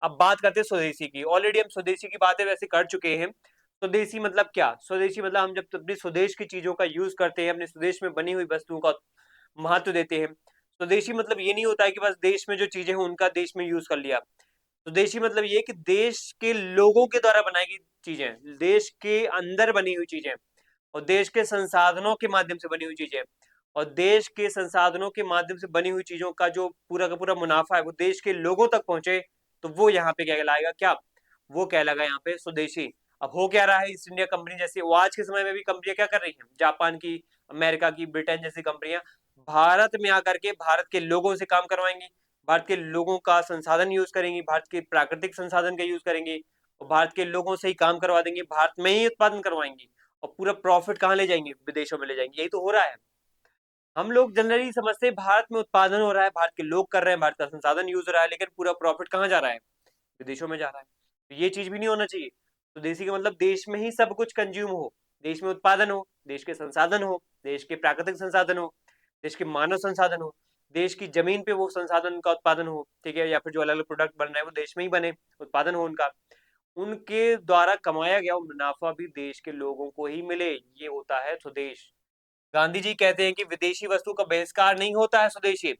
अब बात करते हैं स्वदेशी की। ऑलरेडी हम स्वदेशी की बातें वैसे कर चुके हैं। स्वदेशी मतलब क्या, स्वदेशी मतलब हम जब अपनी स्वदेश की चीजों का यूज करते हैं, अपने स्वदेश में बनी हुई वस्तुओं का महत्व देते हैं। स्वदेशी मतलब ये नहीं होता है कि बस देश में जो चीजें हैं उनका देश में यूज कर लिया। स्वदेशी मतलब ये कि देश के लोगों के द्वारा बनाई गई चीजें, देश के अंदर बनी हुई चीजें, और देश के संसाधनों के माध्यम से बनी हुई चीजें, और देश के संसाधनों के माध्यम से बनी हुई चीजों का जो पूरा का पूरा मुनाफा है वो देश के लोगों तक पहुंचे, तो वो यहाँ पे क्या कहलाएगा, क्या वो कहलाएगा यहाँ पे स्वदेशी। अब हो क्या रहा है, ईस्ट इंडिया कंपनी जैसी, वो आज के समय में भी कंपनियां क्या कर रही हैं, जापान की, अमेरिका की, ब्रिटेन जैसी कंपनियां भारत में आकर के भारत के लोगों से काम करवाएंगी, भारत के लोगों का संसाधन यूज करेंगी, भारत के प्राकृतिक संसाधन का यूज करेंगे और भारत के लोगों से ही काम करवा देंगे, भारत में ही उत्पादन करवाएंगी और पूरा प्रॉफिट कहाँ ले जाएंगे, विदेशों में ले जाएंगे। यही तो हो रहा है। हम लोग जनरली समझते हैं भारत में उत्पादन हो रहा है, भारत के लोग कर रहे हैं, भारत का संसाधन यूज हो रहा है, लेकिन पूरा प्रॉफिट कहाँ जा रहा है, विदेशों में जा रहा है। तो ये चीज भी नहीं होना चाहिए। तो देशी का मतलब देश में ही सब कुछ कंज्यूम हो, देश में उत्पादन हो, देश के संसाधन हो, देश के प्राकृतिक संसाधन हो, देश के मानव संसाधन हो, देश की जमीन पे वो संसाधन का उत्पादन हो, ठीक है, या फिर जो अलग अलग प्रोडक्ट बन रहे हैं वो देश में ही बने, उत्पादन हो उनका, उनके द्वारा कमाया गया मुनाफा भी देश के लोगों को ही मिले। ये होता है स्वदेश। गांधी जी कहते हैं कि विदेशी वस्तु का बहिष्कार नहीं होता है स्वदेशी,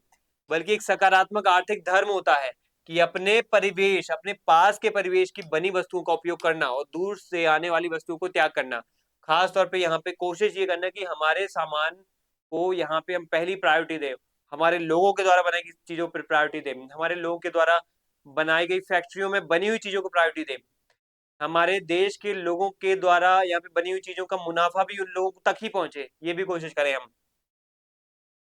बल्कि एक सकारात्मक आर्थिक धर्म होता है कि अपने परिवेश, अपने पास के परिवेश की बनी वस्तुओं का उपयोग करना और दूर से आने वाली वस्तुओं को त्याग करना। खास तौर पे यहाँ पे कोशिश ये करना कि हमारे सामान को यहाँ पे हम पहली प्रायोरिटी दें, हमारे लोगों के द्वारा बनाई गई चीजों पर प्रायोरिटी दें, हमारे लोगों के द्वारा बनाई गई फैक्ट्रियों में बनी हुई चीजों को प्रायोरिटी दें, हमारे देश के लोगों के द्वारा यहाँ पे बनी हुई चीजों का मुनाफा भी उन लोगों तक ही पहुंचे, ये भी कोशिश करें हम।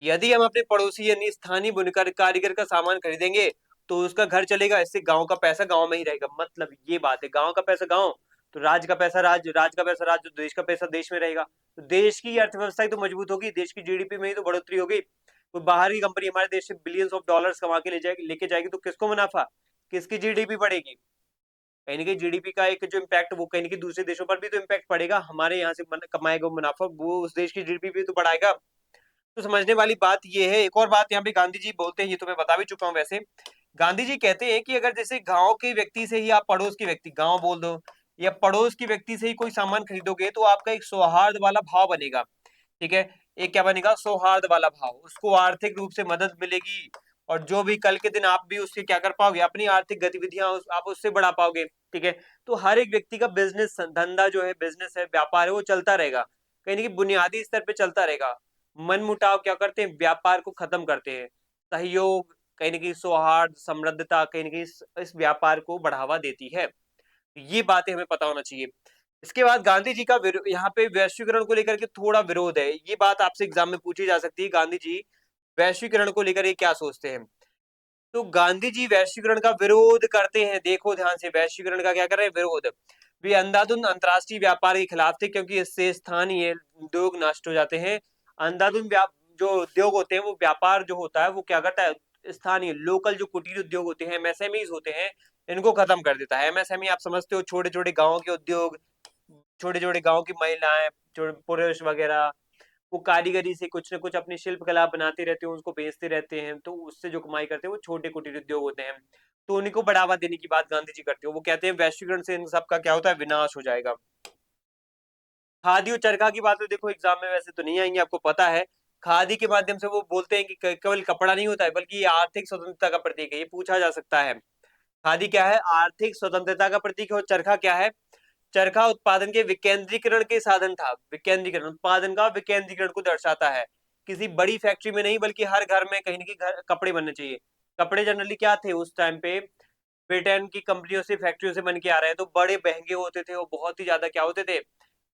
यदि हम अपने पड़ोसी यानी स्थानीय बुनकर कारीगर का सामान खरीदेंगे तो उसका घर चलेगा, इससे गांव का पैसा गांव में ही रहेगा। मतलब ये बात है, गांव का पैसा गांव, तो राज्य का पैसा राज्य, राज्य का पैसा राज्य, देश का पैसा देश में रहेगा। तो देश की अर्थव्यवस्था ही तो मजबूत होगी, देश की जीडीपी में ही तो बढ़ोतरी होगी। कोई बाहर की कंपनी हमारे देश से बिलियंस ऑफ डॉलर्स कमा के ले जाएगी, लेके जाएगी, तो किसको मुनाफा, किसकी जीडीपी बढ़ेगी। कहीं ना कहीं जीडीपी का एक जो इम्पैक्ट वो कहीं ना कहीं दूसरे देशों पर भी तो इम्पैक्ट पड़ेगा, हमारे यहाँ से कमाएगा मुनाफा वो उस देश की जीडीपी भी तो बढ़ाएगा। तो समझने वाली बात ये है। एक और बात यहाँ पे गांधी जी बोलते हैं, ये तो मैं बता भी चुका हूँ वैसे। गांधी जी कहते हैं कि अगर जैसे गांव के व्यक्ति से ही आप पड़ोस के व्यक्ति, गांव बोल दो या पड़ोस के व्यक्ति से ही कोई सामान खरीदोगे तो आपका एक सौहार्द वाला भाव बनेगा, ठीक है। एक क्या बनेगा, सौहार्द वाला भाव, उसको आर्थिक रूप से मदद मिलेगी और जो भी कल के दिन आप भी उससे क्या कर पाओगे, अपनी आर्थिक गतिविधियां आप उससे बढ़ा पाओगे, ठीक है। तो हर एक व्यक्ति का बिजनेस धंधा जो है, बिजनेस है, व्यापार है, वो चलता रहेगा, कहीं ना कहीं बुनियादी स्तर पे चलता रहेगा। मन मुटाव क्या करते हैं, व्यापार को खत्म करते हैं। सहयोग, कहीं ना कहीं सौहार्द, समृद्धता कहीं ना कहीं इस व्यापार को बढ़ावा देती है। ये बातें हमें पता होना चाहिए। इसके बाद गांधी जी का यहाँ पे वैश्वीकरण को लेकर के थोड़ा विरोध है, ये बात आपसे एग्जाम में पूछी जा सकती है, गांधी जी वैश्वीकरण को लेकर ये क्या सोचते हैं। तो गांधी जी वैश्वीकरण का विरोध करते हैं, देखो ध्यान से, वैश्वीकरण का क्या कर रहे हैं, विरोध। वे अंधाधुंध अंतरराष्ट्रीय व्यापार के खिलाफ थे क्योंकि इससे स्थानीय उद्योग नष्ट हो जाते हैं। अंधाधुंध जो उद्योग होते हैं, वो व्यापार जो होता है वो क्या करता है, स्थानीय लोकल जो कुटीर उद्योग होते हैं, एमएसएमईज होते हैं, इनको खत्म कर देता है। एमएसएमई आप समझते हो, छोटे छोटे गाँव के उद्योग, छोटे छोटे गाँव की महिलाएं, पुरुष वगैरह, वो कारीगरी से कुछ ना कुछ अपनी शिल्प कला बनाते रहते हैं, उसको बेचते रहते हैं, तो उससे जो कमाई करते हैं वो छोटे कुटीर उद्योग होते हैं। तो उन्हीं को बढ़ावा देने की बात गांधी जी करते हो। वो कहते हैं वैश्वीकरण से इन सब का क्या होता है, विनाश हो जाएगा। खादी और चरखा की बात तो देखो एग्जाम में वैसे तो नहीं आएंगे, आपको पता है। खादी के माध्यम से वो बोलते हैं कि केवल कपड़ा नहीं होता है बल्कि ये आर्थिक स्वतंत्रता का प्रतीक है, ये पूछा जा सकता है। खादी क्या है, आर्थिक स्वतंत्रता का प्रतीक है। और चरखा क्या है, चरखा उत्पादन के विकेंद्रीकरण के साधन था। विकेंद्रीकरण, उत्पादन का विकेंद्रीकरण को दर्शाता है। किसी बड़ी फैक्ट्री में नहीं बल्कि हर घर में कहीं ना कहीं घर कपड़े बनने चाहिए। कपड़े जनरली क्या थे उस टाइम पे, ब्रिटेन की कंपनियों से, फैक्ट्रियों से बन के आ रहे हैं, तो बड़े महंगे होते थे, वो बहुत ही ज्यादा क्या होते थे,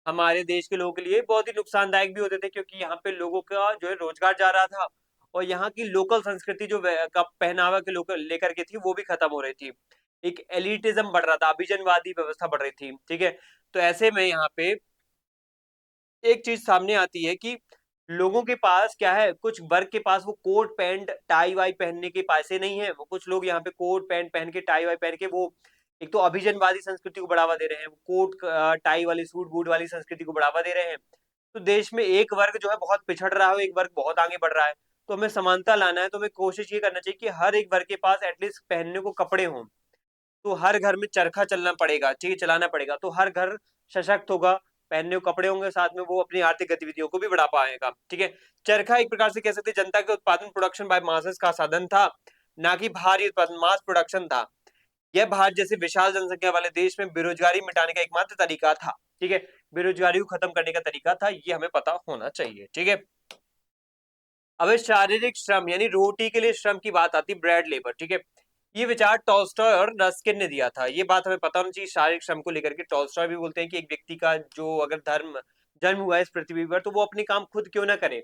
हमारे देश के लोगों के लिए बहुत ही नुकसानदायक भी होते थे, क्योंकि यहाँ पे लोगों का जो है रोजगार जा रहा था और यहाँ की लोकल संस्कृति जो का पहनावा के लोकल लेकर के थी वो भी खत्म हो रही थी। एक एलिटिज्म बढ़ रहा था, अभिजनवादी व्यवस्था बढ़ रही थी, ठीक है। तो ऐसे में यहाँ पे एक चीज सामने आती है कि लोगों के पास क्या है, कुछ वर्ग के पास वो कोट पैंट टाई वाई पहनने के पैसे नहीं है, वो कुछ लोग यहाँ पे कोट पैंट पहन के टाई वाई पहन के वो एक तो अभिजनवादी संस्कृति को बढ़ावा दे रहे हैं, कोट टाई वाली सूट बूट वाली संस्कृति को बढ़ावा दे रहे हैं। तो देश में एक वर्ग जो है बहुत पिछड़ रहा है, एक वर्ग बहुत आगे बढ़ रहा है। तो हमें समानता लाना है, तो हमें कोशिश ये करना चाहिए कि हर एक वर्ग के पास एटलीस्ट पहनने को कपड़े हों। तो हर घर में चरखा चलना पड़ेगा, ठीक है, चलाना पड़ेगा, तो हर घर सशक्त होगा, पहनने को कपड़े होंगे, साथ में वो अपनी आर्थिक गतिविधियों को भी बढ़ा पाएगा, ठीक है। चरखा एक प्रकार से कह सकते हैं जनता के उत्पादन, प्रोडक्शन बाय मासेस का साधन था, ना कि भारी उत्पादन, मास प्रोडक्शन था। यह भारत जैसे विशाल जनसंख्या वाले देश में बेरोजगारी मिटाने का एकमात्र तरीका था, ठीक है। बेरोजगारी को खत्म करने का तरीका था, ये हमें पता होना चाहिए, ठीक है। अब शारीरिक श्रम यानी रोटी के लिए श्रम की बात आती, ब्रेड लेबर, ठीक है। ये विचार टॉल्स्टॉय और रस्किन ने दिया था, ये बात हमें पता होनी चाहिए। शारीरिक श्रम को लेकर के टॉल्स्टॉय भी बोलते हैं कि एक व्यक्ति का जो अगर जन्म हुआ है इस पृथ्वी पर, तो वो अपने काम खुद क्यों ना करे,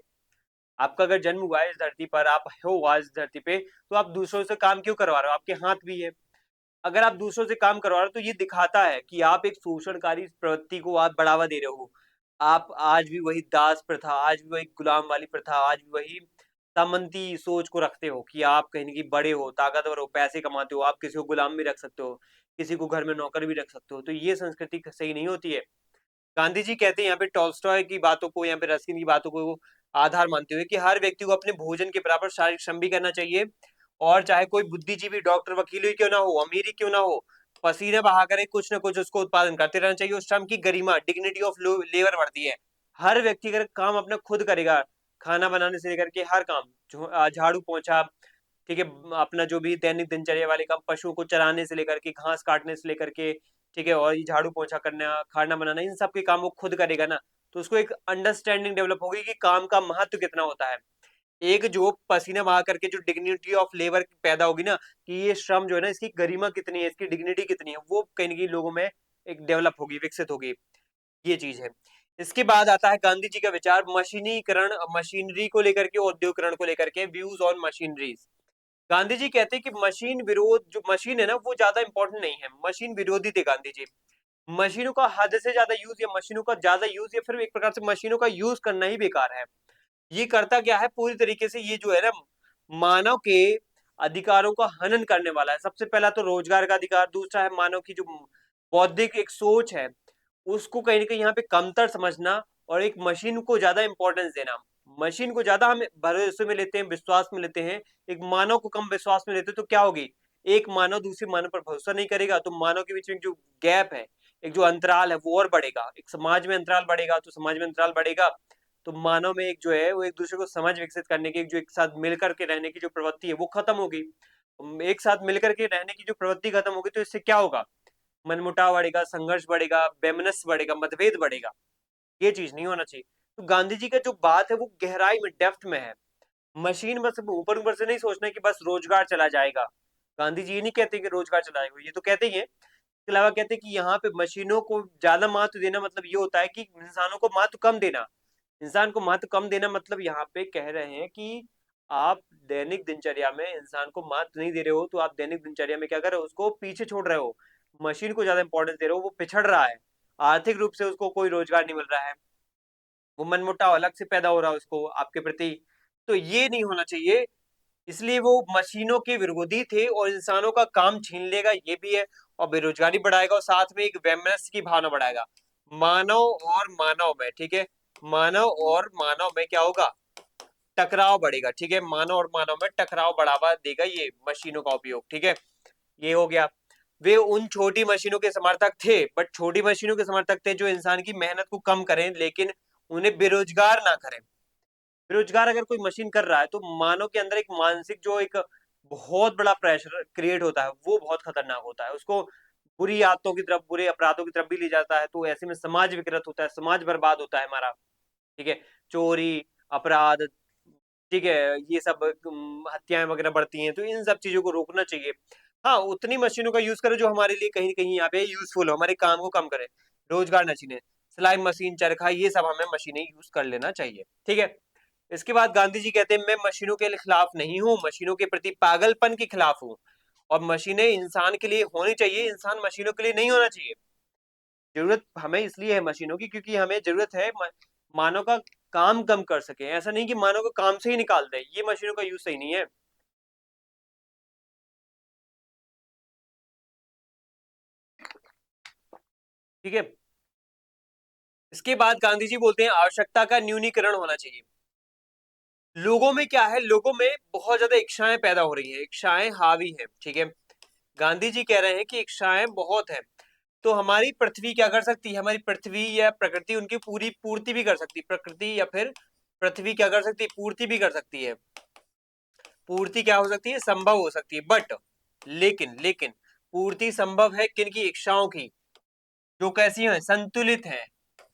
आपका अगर जन्म हुआ है इस धरती पर, आप हो आज इस धरती पे, तो आप दूसरों से काम क्यों करवा रहे हो? आपके हाथ भी है। अगर आप दूसरों से काम करवा रहे हो तो ये दिखाता है कि आप एक शोषणकारी प्रवृत्ति को आप बढ़ावा दे रहे हो। आप आज भी वही दास प्रथा, आज भी वही गुलाम वाली प्रथा, आज भी वही सामंती सोच को रखते हो कि आप कहीं न कहीं बड़े हो, ताकतवर हो, पैसे कमाते हो, आप किसी को गुलाम भी रख सकते हो, किसी को घर में नौकर भी रख सकते हो। तो ये संस्कृति सही नहीं होती है। गांधी जी कहते हैं यहाँ पे टॉल्स्टॉय की बातों को, यहाँ पे रस्किन की बातों को आधार मानते हुए कि हर व्यक्ति को अपने भोजन के बराबर शारीरिक श्रम भी करना चाहिए, और चाहे कोई बुद्धिजीवी, डॉक्टर, वकील ही क्यों ना हो, अमीर ही क्यों ना हो, पसीने बहा कर कुछ ना कुछ उसको उत्पादन करते रहना चाहिए। उस श्रम की गरिमा, डिग्निटी ऑफ लेबर बढ़ती है। हर व्यक्ति अगर काम अपना खुद करेगा, खाना बनाने से लेकर के हर काम, झाड़ू पोछा, ठीक है, अपना जो भी दैनिक दिनचर्या वाले काम, पशुओं को चराने से लेकर के, घास काटने से लेकर के, ठीक है, और ये झाड़ू पोछा करना, खाना बनाना, इन सब के काम वो खुद करेगा ना, तो उसको एक अंडरस्टैंडिंग डेवलप होगी कि काम का महत्व कितना होता है। एक जो पसीना बहा करके जो डिग्निटी ऑफ लेबर पैदा होगी ना, कि ये श्रम जो है ना, इसकी गरिमा कितनी है, इसकी डिग्निटी कितनी है, वो कहीं ना कहीं लोगों में एक डेवलप होगी, विकसित होगी। ये चीज है। इसके बाद आता है गांधी जी का विचार मशीनीकरण, मशीनरी को लेकर के, औद्योगिकरण को लेकर के, views on machineries. Gandhi ji कहते हैं कि मशीन विरोध, जो मशीन है ना, वो ज्यादा इंपॉर्टेंट नहीं है, मशीन विरोधी थे गांधी जी। मशीनों का हद से ज्यादा यूज, या मशीनों का ज्यादा यूज, या फिर एक प्रकार से मशीनों का यूज करना ही बेकार है। ये करता क्या है पूरी तरीके से, ये जो है ना, मानव के अधिकारों का हनन करने वाला है। सबसे पहला तो रोजगार का अधिकार, दूसरा है मानव की जो बौद्धिक एक सोच है, उसको कहीं ना कहीं यहाँ पे कमतर समझना, और एक मशीन को ज्यादा इंपॉर्टेंस देना। मशीन को ज्यादा हम भरोसे में लेते हैं, विश्वास में लेते हैं, एक मानव को कम विश्वास में लेते हैं, तो क्या होगी, एक मानव दूसरे मानव पर भरोसा नहीं करेगा, तो मानव के बीच में जो गैप है, एक जो अंतराल है, वो और बढ़ेगा। एक समाज में अंतराल बढ़ेगा, तो समाज में अंतराल बढ़ेगा, तो मानव में एक जो है वो एक दूसरे को समझ विकसित करने की, जो एक साथ मिलकर के रहने की जो प्रवृत्ति है वो खत्म होगी। एक साथ मिलकर के रहने की जो प्रवृत्ति खत्म होगी, तो इससे क्या होगा, मनमुटाव बढ़ेगा, संघर्ष बढ़ेगा, बेमनस बढ़ेगा, मतभेद बढ़ेगा। ये चीज नहीं होना चाहिए। तो गांधी जी का जो बात है वो गहराई में, डेप्थ में है। मशीन बस ऊपर ऊपर से नहीं सोचना है कि बस रोजगार चला जाएगा। गांधी जी ये नहीं कहते कि रोजगार चला जाएगा, ये तो कहते ही है। इसके अलावा कहते हैं कि यहाँ पे मशीनों को ज्यादा महत्व देना मतलब ये होता है कि इंसानों को महत्व कम देना। इंसान को महत्व कम देना मतलब यहाँ पे कह रहे हैं कि आप दैनिक दिनचर्या में इंसान को महत्व नहीं दे रहे हो, तो आप दैनिक दिनचर्या में क्या कर रहे हो, उसको पीछे छोड़ रहे हो। मशीन को ज्यादा इंपॉर्टेंस दे रहे हो, वो पिछड़ रहा है, आर्थिक रूप से उसको कोई रोजगार नहीं मिल रहा है, वो मनमुटाव अलग से पैदा हो रहा है उसको आपके प्रति। तो ये नहीं होना चाहिए। इसलिए वो मशीनों के विरोधी थे, और इंसानों का काम छीन लेगा, ये भी है, और बेरोजगारी बढ़ाएगा, और साथ में एक वैमनस्य की भावना बढ़ाएगा। मानव और मानव में, ठीक है, मानव और मानव में क्या होगा, टकराव बढ़ेगा, ठीक है, मानव और मानव में टकराव बढ़ावा देगा ये मशीनों का उपयोग, ठीक है। ये हो गया। वे उन छोटी मशीनों के समर्थक थे, बट छोटी मशीनों के समर्थक थे जो इंसान की मेहनत को कम करें, लेकिन उन्हें बेरोजगार ना करें। बेरोजगार अगर कोई मशीन कर रहा है, तो मानव के अंदर एक मानसिक जो एक बहुत बड़ा प्रेशर क्रिएट होता है, वो बहुत खतरनाक होता है। उसको बुरी आदतों की तरफ, बुरे अपराधों की तरफ भी ले जाता है, तो ऐसे में समाज विकृत होता है, समाज बर्बाद होता है हमारा, ठीक है। चोरी, अपराध, ठीक है, ये सब हत्याएं वगैरह बढ़ती हैं, तो इन सब चीजों को रोकना चाहिए। हाँ, उतनी मशीनों का यूज करें जो हमारे लिए कहीं कहीं यहाँ पे यूजफुल हो, हमारे काम को कम करे। रोजगार न छीने। सिलाई मशीन, चरखा, ये सब हमें मशीनें यूज कर लेना चाहिए, ठीक है। इसके बाद गांधी जी कहते हैं, मैं मशीनों के खिलाफ नहीं हूँ, मशीनों के प्रति पागलपन के खिलाफ हूँ, और मशीनें इंसान के लिए होनी चाहिए, इंसान मशीनों के लिए नहीं होना चाहिए। जरूरत हमें इसलिए है मशीनों की, क्योंकि हमें जरूरत है मानव का काम कम कर सके। ऐसा नहीं कि मानव को काम से ही निकाल दे, ये मशीनों का यूज सही नहीं है, ठीक है। इसके बाद गांधी जी बोलते हैं, आवश्यकता का न्यूनीकरण होना चाहिए। लोगों में क्या है, लोगों में बहुत ज्यादा इच्छाएं पैदा हो रही है, इच्छाएं हावी है, ठीक है। गांधी जी कह रहे हैं कि इच्छाएं बहुत है, तो हमारी पृथ्वी क्या कर सकती है, हमारी पृथ्वी या प्रकृति उनकी पूरी पूर्ति भी कर सकती है, प्रकृति या फिर पृथ्वी क्या कर सकती है, पूर्ति भी कर सकती है। पूर्ति क्या हो सकती है, संभव हो सकती है, बट लेकिन लेकिन पूर्ति संभव है किन की, इच्छाओं की, जो कैसी है, संतुलित है,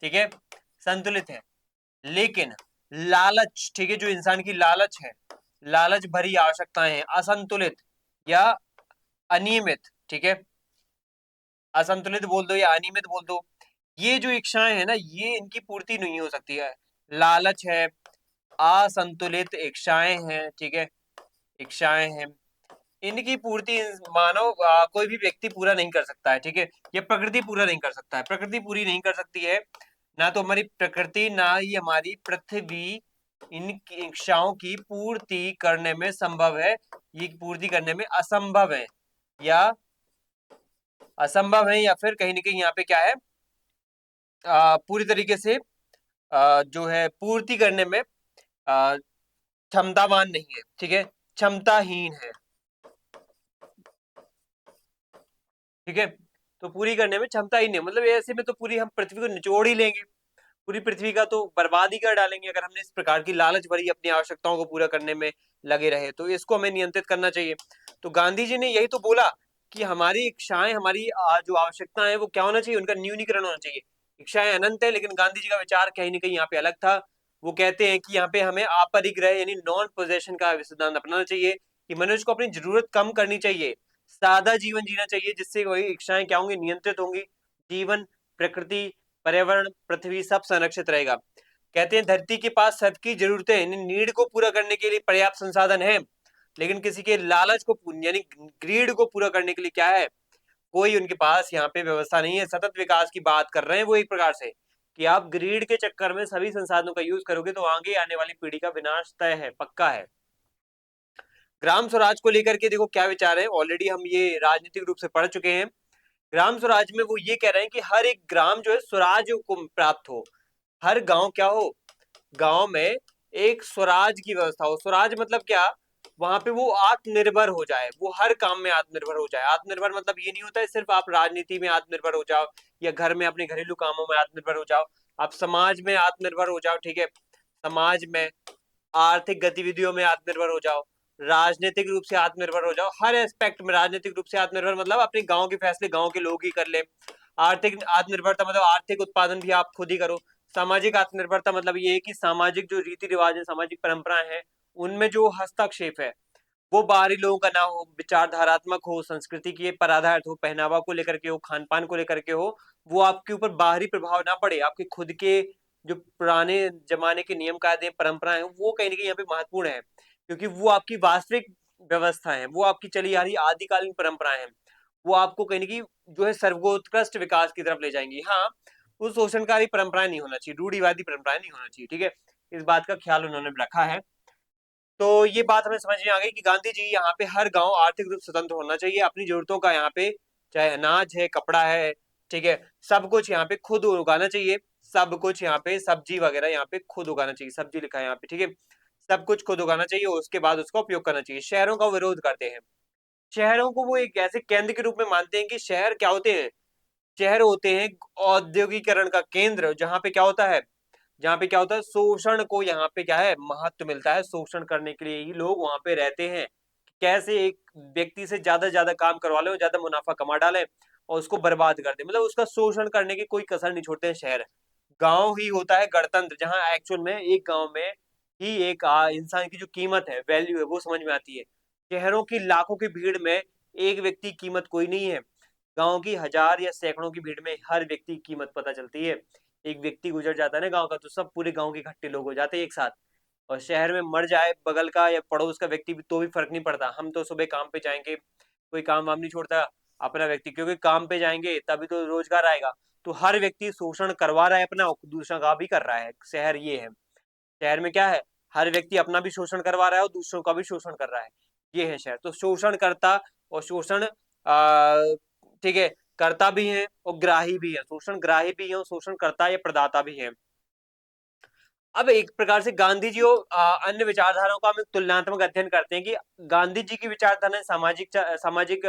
ठीक है, संतुलित है। लेकिन लालच, ठीक है, जो इंसान की लालच है, लालच भरी आवश्यकताएं, असंतुलित या अनियमित, ठीक है, असंतुलित बोल दो या अनियमित बोल दो, ये जो इच्छाएं है ना, ये इनकी पूर्ति नहीं हो सकती है। लालच है, असंतुलित इच्छाएं हैं, ठीक है, इच्छाएं हैं, इनकी पूर्ति मानव कोई भी व्यक्ति पूरा नहीं कर सकता है, ठीक है, ये प्रकृति पूरा नहीं कर सकता है, प्रकृति पूरी नहीं कर सकती है, ना तो हमारी प्रकृति ना ही हमारी पृथ्वी इन इच्छाओं की पूर्ति करने में संभव है, ये पूर्ति करने में असंभव है, या असंभव है, या फिर कहीं ना कहीं यहाँ पे क्या है, पूरी तरीके से जो है पूर्ति करने में क्षमतावान नहीं है, ठीक है, क्षमताहीन है, ठीक है, तो पूरी करने में क्षमता ही नहीं, मतलब ऐसे में तो पूरी हम पृथ्वी को निचोड़ ही लेंगे, पूरी पृथ्वी का तो बर्बाद ही कर डालेंगे अगर हमने इस प्रकार की लालच भरी अपनी आवश्यकताओं को पूरा करने में लगे रहे, तो इसको हमें नियंत्रित करना चाहिए। तो गांधी जी ने यही तो बोला कि हमारी इच्छाएं, हमारी जो आवश्यकताएं है वो क्या होना चाहिए, उनका न्यूनीकरण होना चाहिए। इच्छाएं अनंत है, लेकिन गांधी जी का विचार कहीं ना कहीं यहाँ पे अलग था। वो कहते हैं कि यहाँ पे हमें अपरिग्रह यानी नॉन पोजेशन का सिद्धांत अपनाना चाहिए, कि मनुष्य को अपनी जरूरत कम करनी चाहिए, सादा जीवन जीना चाहिए, जिससे वही इच्छाएं क्या होंगी, नियंत्रित होंगी, जीवन, प्रकृति, पर्यावरण, पृथ्वी सब संरक्षित रहेगा। कहते हैं धरती के पास सबकी जरूरतें नीड को पूरा करने के लिए पर्याप्त संसाधन है, लेकिन किसी के लालच को यानी ग्रीड को पूरा करने के लिए क्या है, कोई उनके पास यहाँ पे व्यवस्था नहीं है। सतत विकास की बात कर रहे हैं वो एक प्रकार से, कि आप ग्रीड के चक्कर में सभी संसाधनों का यूज करोगे तो आगे आने वाली पीढ़ी का विनाश तय है, पक्का है। ग्राम स्वराज को लेकर के देखो क्या विचार है, ऑलरेडी हम ये राजनीतिक रूप से पढ़ चुके हैं। ग्राम स्वराज में वो ये कह रहे हैं कि हर एक ग्राम जो है स्वराज को प्राप्त हो, हर गांव क्या हो, गांव में एक स्वराज की व्यवस्था हो। स्वराज मतलब क्या, वहां पे वो आत्मनिर्भर हो जाए, वो हर काम में आत्मनिर्भर हो जाए। आत्मनिर्भर मतलब ये नहीं होता है सिर्फ आप राजनीति में आत्मनिर्भर हो जाओ, या घर में अपने घरेलू कामों में आत्मनिर्भर हो जाओ, आप समाज में आत्मनिर्भर हो जाओ, ठीक है, समाज में आर्थिक गतिविधियों में आत्मनिर्भर हो जाओ, राजनीतिक रूप से आत्मनिर्भर हो जाओ, हर एस्पेक्ट में राजनीतिक रूप से आत्मनिर्भर मतलब अपने गांव के फैसले गांव के लोग ही कर ले। आर्थिक आत्मनिर्भरता मतलब आर्थिक उत्पादन भी आप खुद ही करो। सामाजिक आत्मनिर्भरता मतलब ये है कि सामाजिक जो रीति रिवाज है, सामाजिक परंपराएं हैं, उनमें जो हस्तक्षेप है वो बाहरी लोगों का ना हो, विचारधारात्मक हो, संस्कृति की पर आधारित हो, पहनावा को लेकर के हो, खान पान को लेकर के हो, वो आपके ऊपर बाहरी प्रभाव ना पड़े, आपके खुद के जो पुराने जमाने के नियम कायदे परंपराएं हैं वो कहीं ना कहीं यहाँ पे महत्वपूर्ण है, क्योंकि वो आपकी वास्तविक व्यवस्था है, वो आपकी चली आ रही आदिकालीन परंपराएं हैं, वो आपको कहीं ना कहीं जो है सर्वोत्कृष्ट विकास की तरफ ले जाएंगी। हाँ, वो शोषणकारी परंपराएं नहीं होना चाहिए, रूढ़िवादी परंपराएं नहीं होना चाहिए, ठीक है, इस बात का ख्याल उन्होंने रखा है। तो ये बात हमें समझ में आ गई कि गांधी जी यहाँ पे हर गांव आर्थिक रूप से स्वतंत्र होना चाहिए, अपनी जरूरतों का यहाँ पे चाहे अनाज है, कपड़ा है, ठीक है, सब कुछ यहाँ पे खुद उगाना चाहिए, सब कुछ यहाँ पे सब्जी वगैरह यहाँ पे खुद उगाना चाहिए, सब्जी लिखा है यहाँ पे, ठीक है, सब कुछ खुद उगाना चाहिए, उसके बाद उसका उपयोग करना चाहिए। शहरों का विरोध करते हैं, शहरों को वो एक ऐसे केंद्र के रूप में मानते हैं कि शहर क्या होते हैं, शहर होते हैं औद्योगिकरण का केंद्र, जहां पे क्या होता है, जहाँ पे क्या होता है, शोषण को यहाँ पे क्या है महत्व मिलता है, शोषण करने के लिए ही लोग वहां पे रहते हैं। कैसे एक व्यक्ति से ज्यादा काम करवा ले, ज्यादा मुनाफा कमा डाले और उसको बर्बाद कर दे, मतलब उसका शोषण करने की कोई कसर नहीं छोड़ते हैं शहर। गांव ही होता है गणतंत्र, जहाँ एक्चुअल में एक गांव में ही एक इंसान की जो कीमत है, वैल्यू है, वो समझ में आती है। शहरों की लाखों की भीड़ में एक व्यक्ति की कीमत कोई नहीं है, गांव की हजार या सैकड़ों की भीड़ में हर व्यक्ति की कीमत पता चलती है। एक व्यक्ति गुजर जाता है ना गांव का, तो सब पूरे गांव के इकट्ठे लोग हो जाते हैं एक साथ। और शहर में मर जाए बगल का या पड़ोस का व्यक्ति भी तो भी फर्क नहीं पड़ता, हम तो सुबह काम पे जाएंगे, कोई काम वाम नहीं छोड़ता अपना व्यक्ति, क्योंकि काम पे जाएंगे तभी तो रोजगार आएगा। तो हर व्यक्ति शोषण करवा रहा है अपना, दूसरा का भी कर रहा है, शहर ये है। शहर में क्या है, हर व्यक्ति अपना भी शोषण करवा रहा है और दूसरों का भी शोषण कर रहा है, ये है शहर। तो शोषण करता और शोषण ठीक है, करता भी है और ग्राही भी है, शोषण ग्राही भी है और शोषण करता या प्रदाता भी है। अब एक प्रकार से गांधी जी और अन्य विचारधाराओं का हम एक तुलनात्मक अध्ययन करते हैं कि गांधी जी की विचारधारा सामाजिक सामाजिक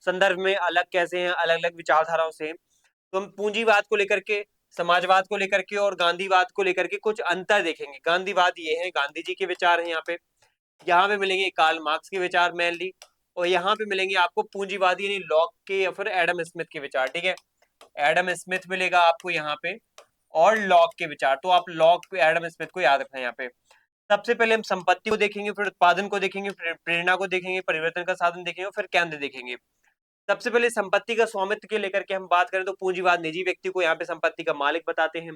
संदर्भ में अलग कैसे हैं, अलग अलग विचारधाराओं से। तो हम पूंजीवाद को लेकर के, समाजवाद को लेकर के और गांधीवाद को लेकर के कुछ अंतर देखेंगे। गांधीवाद ये है, गांधी जी के विचार हैं यहाँ पे मिलेंगे कार्ल मार्क्स के विचार मेनली, और यहाँ पे मिलेंगे आपको पूंजीवादी यानी लॉक के या फिर एडम स्मिथ के विचार, ठीक है, एडम स्मिथ मिलेगा आपको यहाँ पे और लॉक के विचार। तो आप लॉक को, एडम स्मिथ को याद रखना यहाँ पे। सबसे पहले हम संपत्ति को देखेंगे, फिर उत्पादन को देखेंगे, फिर प्रेरणा को देखेंगे, परिवर्तन का साधन देखेंगे, फिर केंद्र देखेंगे। सबसे पहले संपत्ति का स्वामित्व के लेकर के हम बात करें तो पूंजीवाद निजी व्यक्ति को यहाँ पे संपत्ति का मालिक बताते हैं।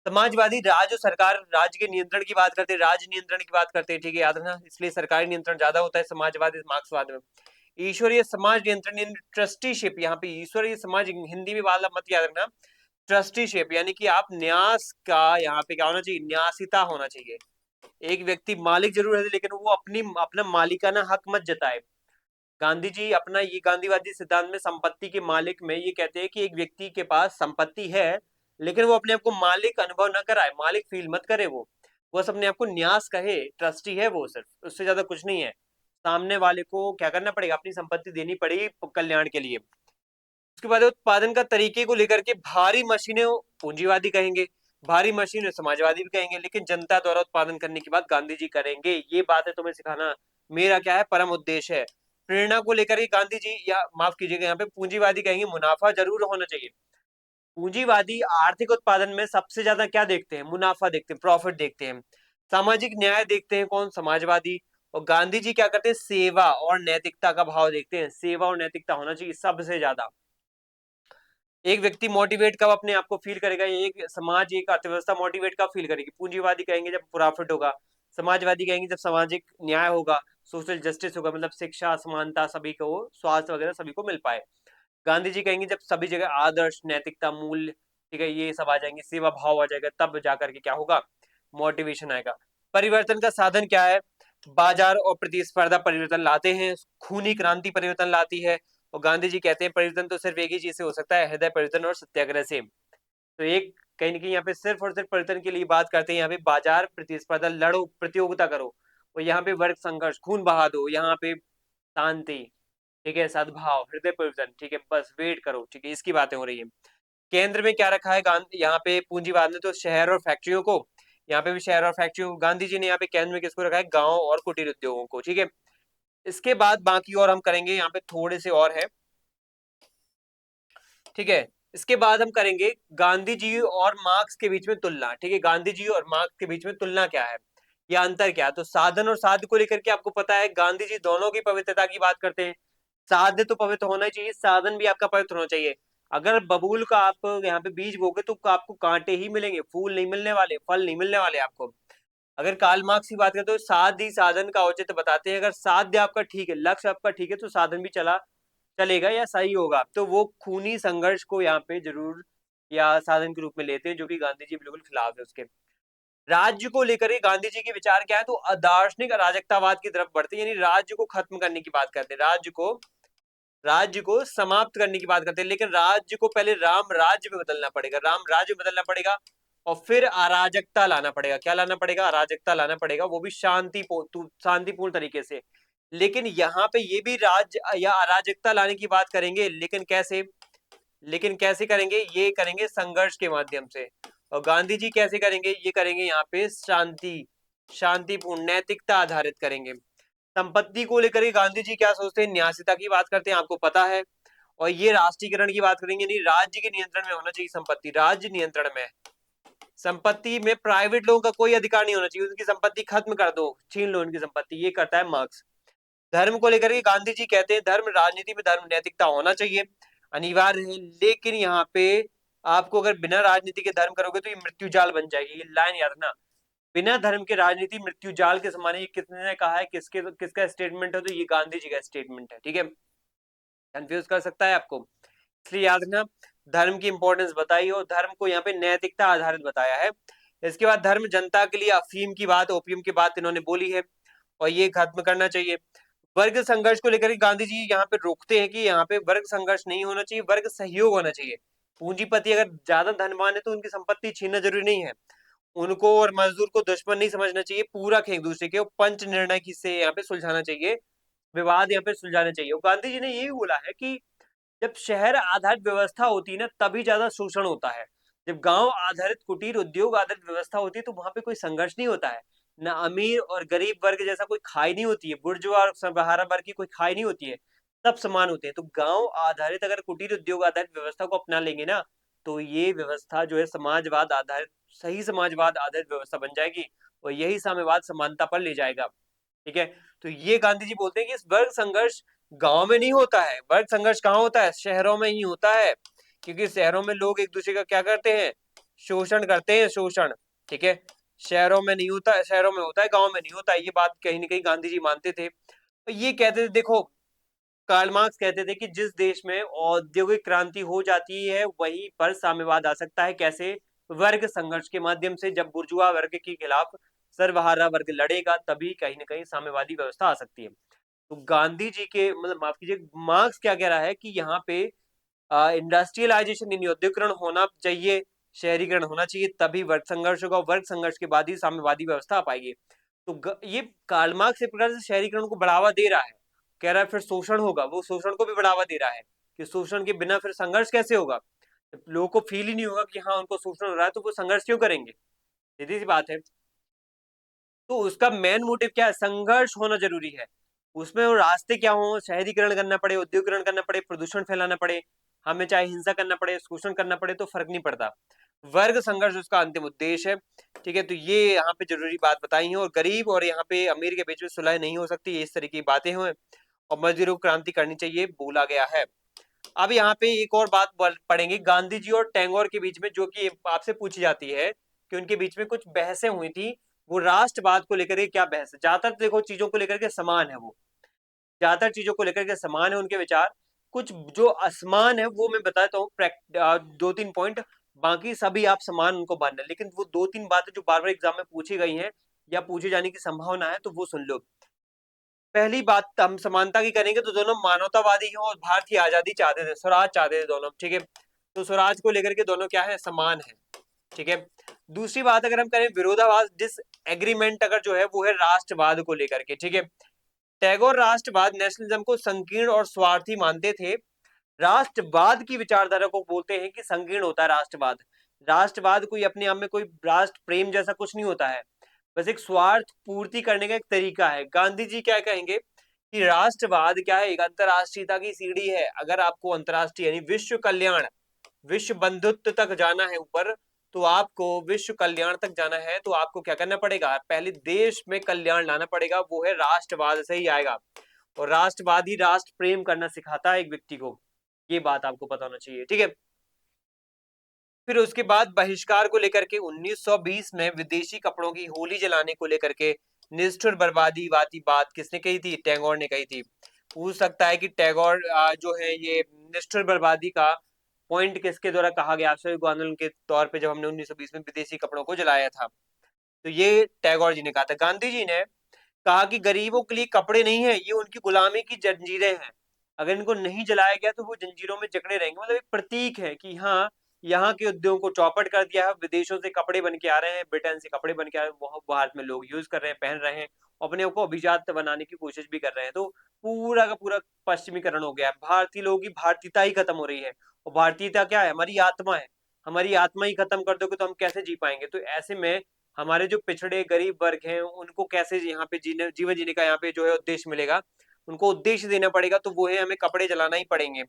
समाजवादी राज्य और सरकार, राज्य के नियंत्रण की बात करते हैं, राज्य नियंत्रण की बात करते हैं, ठीक है, याद रखना, इसलिए सरकारी नियंत्रण ज्यादा होता है समाजवादी मार्क्सवाद में। ईश्वरीय समाज नियंत्रण, ट्रस्टीशिप, यहाँ पे ईश्वरीय समाज हिंदी में वाला मत याद रखना, ट्रस्टीशिप यानी कि आप न्यास का, यहाँ पे क्या होना चाहिए, न्यासिता होना चाहिए। एक व्यक्ति मालिक जरूर है लेकिन वो अपना मालिकाना हक मत जताए। गांधी जी अपना ये गांधीवादी सिद्धांत में संपत्ति के मालिक में ये कहते हैं कि एक व्यक्ति के पास संपत्ति है लेकिन वो अपने आप को मालिक अनुभव न कराए, मालिक फील मत करे, वो बस अपने आप को न्यास कहे, ट्रस्टी है वो, सिर्फ उससे ज्यादा कुछ नहीं है। सामने वाले को क्या करना पड़ेगा, अपनी संपत्ति देनी पड़ेगी कल्याण के लिए। उसके बाद उत्पादन का तरीके को लेकर के भारी मशीनें पूंजीवादी कहेंगे, भारी मशीनें समाजवादी भी कहेंगे, लेकिन जनता द्वारा उत्पादन करने की बात गांधी जी करेंगे। ये बात है तुम्हें सिखाना मेरा क्या है, परम उद्देश्य है। प्रेरणा को लेकर के गांधी जी, या माफ कीजिएगा यहाँ पे पूंजीवादी कहेंगे मुनाफा जरूर होना चाहिए। पूंजीवादी आर्थिक उत्पादन में सबसे ज्यादा क्या देखते हैं, मुनाफा देखते हैं, प्रॉफिट देखते हैं। सामाजिक न्याय देखते हैं कौन, समाजवादी। और गांधी जी क्या करते हैं, सेवा और नैतिकता का भाव देखते हैं, सेवा और नैतिकता होना चाहिए सबसे ज्यादा। एक व्यक्ति मोटिवेट कब अपने आप को फील करेगा, एक समाज, एक अर्थव्यवस्था मोटिवेट कब फील करेगी, पूंजीवादी कहेंगे जब प्रॉफिट होगा, समाजवादी कहेंगे जब सामाजिक न्याय होगा, सोशल जस्टिस होगा, मतलब शिक्षा समानता सभी को, स्वास्थ्य वगैरह सभी को मिल पाए। गांधी जी कहेंगे जब सभी जगह आदर्श नैतिकता मूल्य, ठीक है, ये सब आ जाएंगे, सेवा भाव आ जाएगा, तब जाकर के क्या होगा, मोटिवेशन आएगा। परिवर्तन का साधन क्या है, बाजार और प्रतिस्पर्धा परिवर्तन लाते हैं, खूनी क्रांति परिवर्तन लाती है। और गांधी जी कहते हैं परिवर्तन तो सिर्फ एक ही चीज से हो सकता है, हृदय परिवर्तन और सत्याग्रह से। तो एक कहीं ना कहीं यहाँ पे सिर्फ और सिर्फ परिवर्तन के लिए बात करते हैं, यहाँ पे बाजार प्रतिस्पर्धा लड़ो, प्रतियोगिता करो, और यहाँ पे वर्ग संघर्ष, खून बहा दो, यहाँ पे शांति, ठीक है, सद्भाव, हृदय परिवर्तन, ठीक है, बस वेट करो, ठीक है, इसकी बातें हो रही है। केंद्र में क्या रखा है गांधी, यहाँ पे पूंजीवाद ने तो शहर और फैक्ट्रियों को, यहाँ पे भी शहर और फैक्ट्रियों, गांधी जी ने यहाँ पे केंद्र में किसको रखा है, गांव और कुटीर उद्योगों को, ठीक है। इसके बाद बाकी और हम करेंगे, यहाँ पे थोड़े से और है, ठीक है। इसके बाद हम करेंगे गांधी जी और मार्क्स के बीच में तुलना, ठीक है, गांधी जी और मार्क्स के बीच में तुलना क्या है, या अंतर क्या है। तो साधन और साध्य को लेकर के आपको पता है गांधी जी दोनों की पवित्रता की बात करते हैं। साध्य तो पवित्र होना ही चाहिए, साधन भी आपका पवित्र होना चाहिए। अगर बबूल का आप यहाँ पे बीज बोगे तो आपको कांटे ही मिलेंगे, फूल नहीं मिलने वाले, फल नहीं मिलने वाले आपको। अगर कार्ल मार्क्स की बात करें तो साध्य ही साधन का औचित्य बताते हैं। अगर साध्य आपका ठीक है, लक्ष्य आपका ठीक है, तो साधन भी चलेगा या सही होगा। तो वो खूनी संघर्ष को यहाँ पे जरूर या साधन के रूप में लेते हैं, जो कि गांधी जी बिल्कुल खिलाफ है उसके। राज्य को लेकर गांधी जी के विचार क्या है, तो अदार्शनिक अराजकतावाद की तरफ बढ़ते हैं, यानी राज्य को खत्म करने की बात करते हैं, राज्य को समाप्त करने की बात करते हैं। लेकिन राज्य को पहले राम राज्य में बदलना पड़ेगा, राम राज्य में बदलना पड़ेगा, और फिर अराजकता लाना पड़ेगा। क्या लाना पड़ेगा, अराजकता लाना पड़ेगा, वो भी शांतिपूर्ण तरीके से। लेकिन यहाँ पे ये भी राज्य या अराजकता लाने की बात करेंगे, लेकिन कैसे करेंगे, ये करेंगे संघर्ष के माध्यम से। और गांधी जी कैसे करेंगे, ये करेंगे यहाँ पे शांतिपूर्ण नैतिकता आधारित करेंगे। संपत्ति को लेकर गांधी जी क्या सोचते हैं, न्यासिता की बात करते हैं, आपको पता है। और ये राष्ट्रीयकरण की बात करेंगे, नहीं, राज्य के नियंत्रण में होना चाहिए संपत्ति, राज्य नियंत्रण में। संपत्ति में प्राइवेट लोगों का कोई अधिकार नहीं होना चाहिए, उनकी संपत्ति खत्म कर दो, छीन लो उनकी संपत्ति, ये करता है मार्क्स। धर्म को लेकर के गांधी जी कहते हैं धर्म राजनीति में धर्म नैतिकता होना चाहिए, अनिवार्य है। लेकिन यहाँ पे आपको अगर बिना राजनीति के धर्म करोगे तो ये मृत्यु जाल बन जाएगी, ये लाइन याद रखना। बिना धर्म के राजनीति मृत्यु जाल के समान है। ये किसने ने कहा है, किसका स्टेटमेंट है, तो ये गांधी जी का स्टेटमेंट है, ठीक है। कंफ्यूज कर सकता है आपको, इसलिए याद रखना। धर्म की इंपॉर्टेंस बताई और धर्म को यहाँ पे नैतिकता आधारित बताया है। इसके बाद धर्म जनता के लिए अफीम की बात, ओपियम की बात इन्होंने बोली है, और ये खत्म करना चाहिए। वर्ग संघर्ष को लेकर गांधी जी यहाँ पे रोकते हैं कि यहाँ पे वर्ग संघर्ष नहीं होना चाहिए, वर्ग सहयोग होना चाहिए। पूंजीपति अगर ज्यादा धनवान है तो उनकी संपत्ति छीनना जरूरी नहीं है, उनको और मजदूर को दुश्मन नहीं समझना चाहिए, पूरक है एक दूसरे के, पंच निर्णय की से यहाँ पे सुलझाना चाहिए, विवाद यहाँ पे सुलझाने चाहिए। और गांधी जी ने यही बोला है कि जब शहर आधारित व्यवस्था होती है ना, तभी ज्यादा शोषण होता है। जब गांव आधारित कुटीर उद्योग आधारित व्यवस्था होती है तो वहां पे कोई संघर्ष नहीं होता है, ना अमीर और गरीब वर्ग जैसा कोई खाई नहीं होती है, बुर्जुआ और सहारा वर्ग की कोई खाई नहीं होती है, सब समान होते हैं। तो गांव आधारित अगर कुटीर उद्योग आधारित व्यवस्था को अपना लेंगे ना, तो ये व्यवस्था जो है समाजवाद आधारित, सही समाजवाद आधारित व्यवस्था बन जाएगी, और यही साम्यवाद समानता पर ले जाएगा, ठीक है। तो ये गांधी जी बोलते हैं कि इस वर्ग संघर्ष गांव में नहीं होता है, वर्ग संघर्ष कहाँ होता है, शहरों में ही होता है, क्योंकि शहरों में लोग एक दूसरे का क्या करते हैं, शोषण करते हैं, शोषण। ठीक है, शहरों में नहीं होता, शहरों में होता है, गांव में नहीं होता। ये बात कहीं ना कहीं गांधी जी मानते थे। तो ये कहते थे, देखो, कार्ल मार्क्स कहते थे कि जिस देश में औद्योगिक क्रांति हो जाती है वहीं पर साम्यवाद आ सकता है। कैसे? वर्ग संघर्ष के माध्यम से। जब बुर्जुआ वर्ग के खिलाफ सर्वहारा वर्ग लड़ेगा तभी कहीं ना कहीं साम्यवादी व्यवस्था आ सकती है। तो गांधी जी के, मतलब माफ कीजिए, मार्क्स क्या कह रहा है कि यहाँ पे इंडस्ट्रियलाइजेशन यानी औद्योगिकरण होना चाहिए, शहरीकरण होना चाहिए, तभी वर्ग संघर्ष होगा। वर्ग संघर्ष के बाद ही साम्यवादी व्यवस्था आ पाएगी। तो ये कार्ल मार्क्स एक प्रकार से शहरीकरण को बढ़ावा दे रहा है। कह रहा है फिर शोषण होगा, वो शोषण को भी बढ़ावा दे रहा है कि शोषण के बिना फिर संघर्ष कैसे होगा। लोगों को फील ही नहीं होगा कि हाँ उनको शोषण हो रहा है, तो वो संघर्ष क्यों करेंगे? सीधी सी बात है। तो उसका मेन मोटिव क्या है? संघर्ष होना जरूरी है। उसमें वो रास्ते क्या हो, शहरीकरण करना पड़े, औद्योगिकरण करना पड़े, प्रदूषण फैलाना पड़े, हमें चाहे हिंसा करना पड़े, शोषण करना पड़े, तो फर्क नहीं पड़ता। वर्ग संघर्ष उसका अंतिम उद्देश्य है। ठीक है, तो ये यहाँ पे जरूरी बात बताई है। और गरीब और यहाँ पे अमीर के बीच में सुलह नहीं हो सकती, इस तरह की बातें हुए। और मजदूरों को क्रांति करनी चाहिए बोला गया है। अब यहाँ पे एक और बात पढ़ेंगे गांधी जी और टैगोर के बीच में, जो कि आपसे पूछी जाती है कि उनके बीच में कुछ बहसें हुई थी। वो राष्ट्रवाद को लेकर के क्या बहस है? ज्यादातर देखो चीजों को लेकर के समान है, वो ज्यादातर चीजों को लेकर के समान है उनके विचार। कुछ जो असमान है वो मैं बताता हूँ, दो तीन पॉइंट। बाकी सभी आप समान उनको मानना, लेकिन वो दो तीन बातें जो बार बार एग्जाम में पूछी गई हैं या पूछे जाने की संभावना है, तो वो सुन लो। पहली बात, हम समानता की करेंगे तो दोनों मानवतावादी हैं और भारतीय आजादी चाहते थे, स्वराज चाहते थे दोनों। ठीक है, तो स्वराज को लेकर के दोनों क्या है? समान है। ठीक है, दूसरी बात अगर हम करें विरोधाभास, डिस एग्रीमेंट अगर जो है वो है राष्ट्रवाद को लेकर के। ठीक है, टैगोर राष्ट्रवाद, नेशनलिज्म को संकीर्ण और स्वार्थी मानते थे। राष्ट्रवाद की विचारधारा को बोलते हैं कि संकीर्ण होता है राष्ट्रवाद। राष्ट्रवाद कोई अपने आप में कोई राष्ट्र प्रेम जैसा कुछ नहीं होता है, बस एक स्वार्थ पूर्ति करने का एक तरीका है। गांधी जी क्या कहेंगे कि राष्ट्रवाद क्या है? एक अंतरराष्ट्रीयता की सीढ़ी है। अगर आपको अंतरराष्ट्रीय यानी विश्व कल्याण, विश्व बंधुत्व तक जाना है ऊपर, तो आपको विश्व कल्याण तक जाना है, तो आपको क्या करना पड़ेगा? पहले देश में कल्याण लाना पड़ेगा, वो है राष्ट्रवाद से ही आएगा। और राष्ट्रवाद ही राष्ट्र प्रेम करना सिखाता है एक व्यक्ति को। ये बात आपको पता होना चाहिए। ठीक है, फिर उसके बाद बहिष्कार को लेकर के 1920 में विदेशी कपड़ों की होली जलाने को लेकर के निष्ठुर बर्बादीवादी बात किसने कही थी? टैगोर ने कही थी। पूछ सकता है कि टैगोर जो है ये निष्ठुर बर्बादी का पॉइंट किसके द्वारा कहा गया? असहयोग आंदोलन के तौर पे, जब हमने 1920 में विदेशी कपड़ों को जलाया था, तो ये टैगोर जी ने कहा था। गांधी जी ने कहा कि गरीबों के लिए कपड़े नहीं है, ये उनकी गुलामी की जंजीरें हैं। अगर इनको नहीं जलाया गया तो वो जंजीरों में जकड़े रहेंगे। मतलब एक प्रतीक है कि हाँ, यहाँ के उद्योग को चौपट कर दिया है, विदेशों से कपड़े बन के आ रहे हैं, ब्रिटेन से कपड़े बन के आ रहे हैं, वो भारत में लोग यूज कर रहे हैं, पहन रहे हैं, अपने को अभिजात बनाने की कोशिश भी कर रहे हैं। तो पूरा का पूरा पश्चिमीकरण हो गया है। भारतीय लोगों की भारतीयता ही खत्म हो रही है। और भारतीयता क्या है? हमारी आत्मा है। हमारी आत्मा ही खत्म कर दोगे तो हम कैसे जी पाएंगे? तो ऐसे में हमारे जो पिछड़े गरीब वर्ग हैं उनको कैसे यहाँ पे जीवन जीने का यहाँ पे जो है उद्देश्य मिलेगा? उनको उद्देश्य देना पड़ेगा, तो वो है हमें कपड़े जलाना ही पड़ेंगे।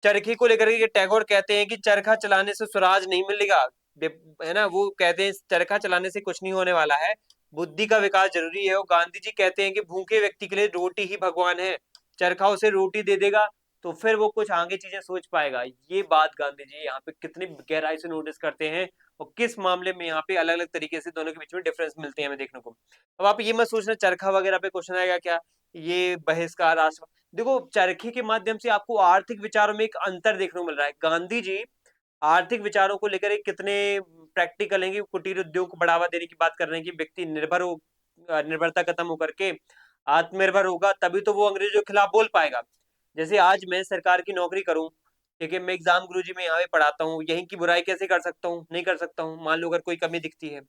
चरखे को लेकर के टैगोर कहते हैं कि चरखा चलाने से स्वराज नहीं मिलेगा, है ना। वो कहते हैं चरखा चलाने से कुछ नहीं होने वाला है, बुद्धि का विकास जरूरी है। और गांधी जी कहते हैं कि भूखे व्यक्ति के लिए रोटी ही भगवान है। चरखा उसे रोटी दे देगा तो फिर वो कुछ आगे चीजें सोच पाएगा। ये बात गांधी जी यहाँ पे कितनी गहराई से नोटिस करते हैं और किस मामले में यहाँ पे अलग अलग तरीके से दोनों के बीच में डिफरेंस मिलते हैं हमें देखने को। अब आप ये मत सोचना चरखा वगैरह पे क्वेश्चन आएगा क्या, ये बहिष्कार राष्ट्र। देखो, चरखे के माध्यम से आपको आर्थिक विचारों में एक अंतर देखने को मिल रहा है। गांधी जी आर्थिक विचारों को लेकर कितने प्रैक्टिकल हैं कि कुटीर उद्योग को बढ़ावा देने की बात कर रहे हैं कि व्यक्ति निर्भरता खत्म होकर के आत्मनिर्भर होगा, तभी तो वो अंग्रेजों के खिलाफ बोल पाएगा। जैसे आज मैं सरकार की नौकरी करूं, ठीक है, मैं एग्जाम गुरुजी में यहाँ पे पढ़ाता हूँ, यहीं की बुराई कैसे कर सकता हूँ? नहीं कर सकता हूँ। मान लो अगर कोई कमी दिखती है,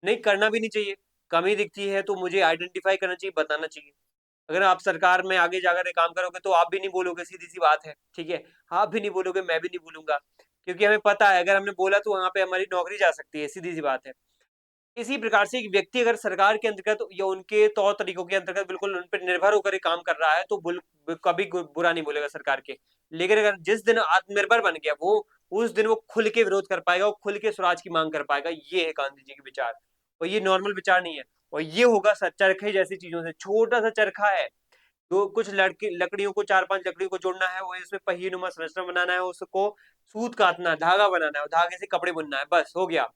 नहीं करना भी नहीं चाहिए, कमी दिखती है तो मुझे आइडेंटिफाई करना चाहिए, बताना चाहिए। अगर आप सरकार में आगे जाकर काम करोगे तो आप भी नहीं बोलोगे, सीधी सी बात है। ठीक है, आप भी नहीं बोलोगे, मैं भी नहीं बोलूंगा, क्योंकि हमें पता है अगर हमने बोला तो वहां पे हमारी नौकरी जा सकती है, सीधी सी बात है। इसी प्रकार से एक व्यक्ति अगर सरकार के अंतर्गत या उनके तौर तरीकों के अंतर्गत बिल्कुल उन पर निर्भर होकर काम कर रहा है तो कभी बुरा नहीं बोलेगा सरकार के। लेकिन अगर जिस दिन आत्मनिर्भर बन गया वो, उस दिन वो खुल के विरोध कर पाएगा, वो खुल के स्वराज की मांग कर पाएगा। ये है गांधी जी के विचार, और ये नॉर्मल विचार नहीं है। और ये होगा चरखे जैसी चीजों से। छोटा सा चरखा है, तो कुछ लकड़ियों को, 4-5 लकड़ियों को जोड़ना है, वो इसमें पहिए-नुमा संरचना बनाना है, उसको सूत काटना है, धागा बनाना है और धागे से कपड़े बुनना है, बस हो गया।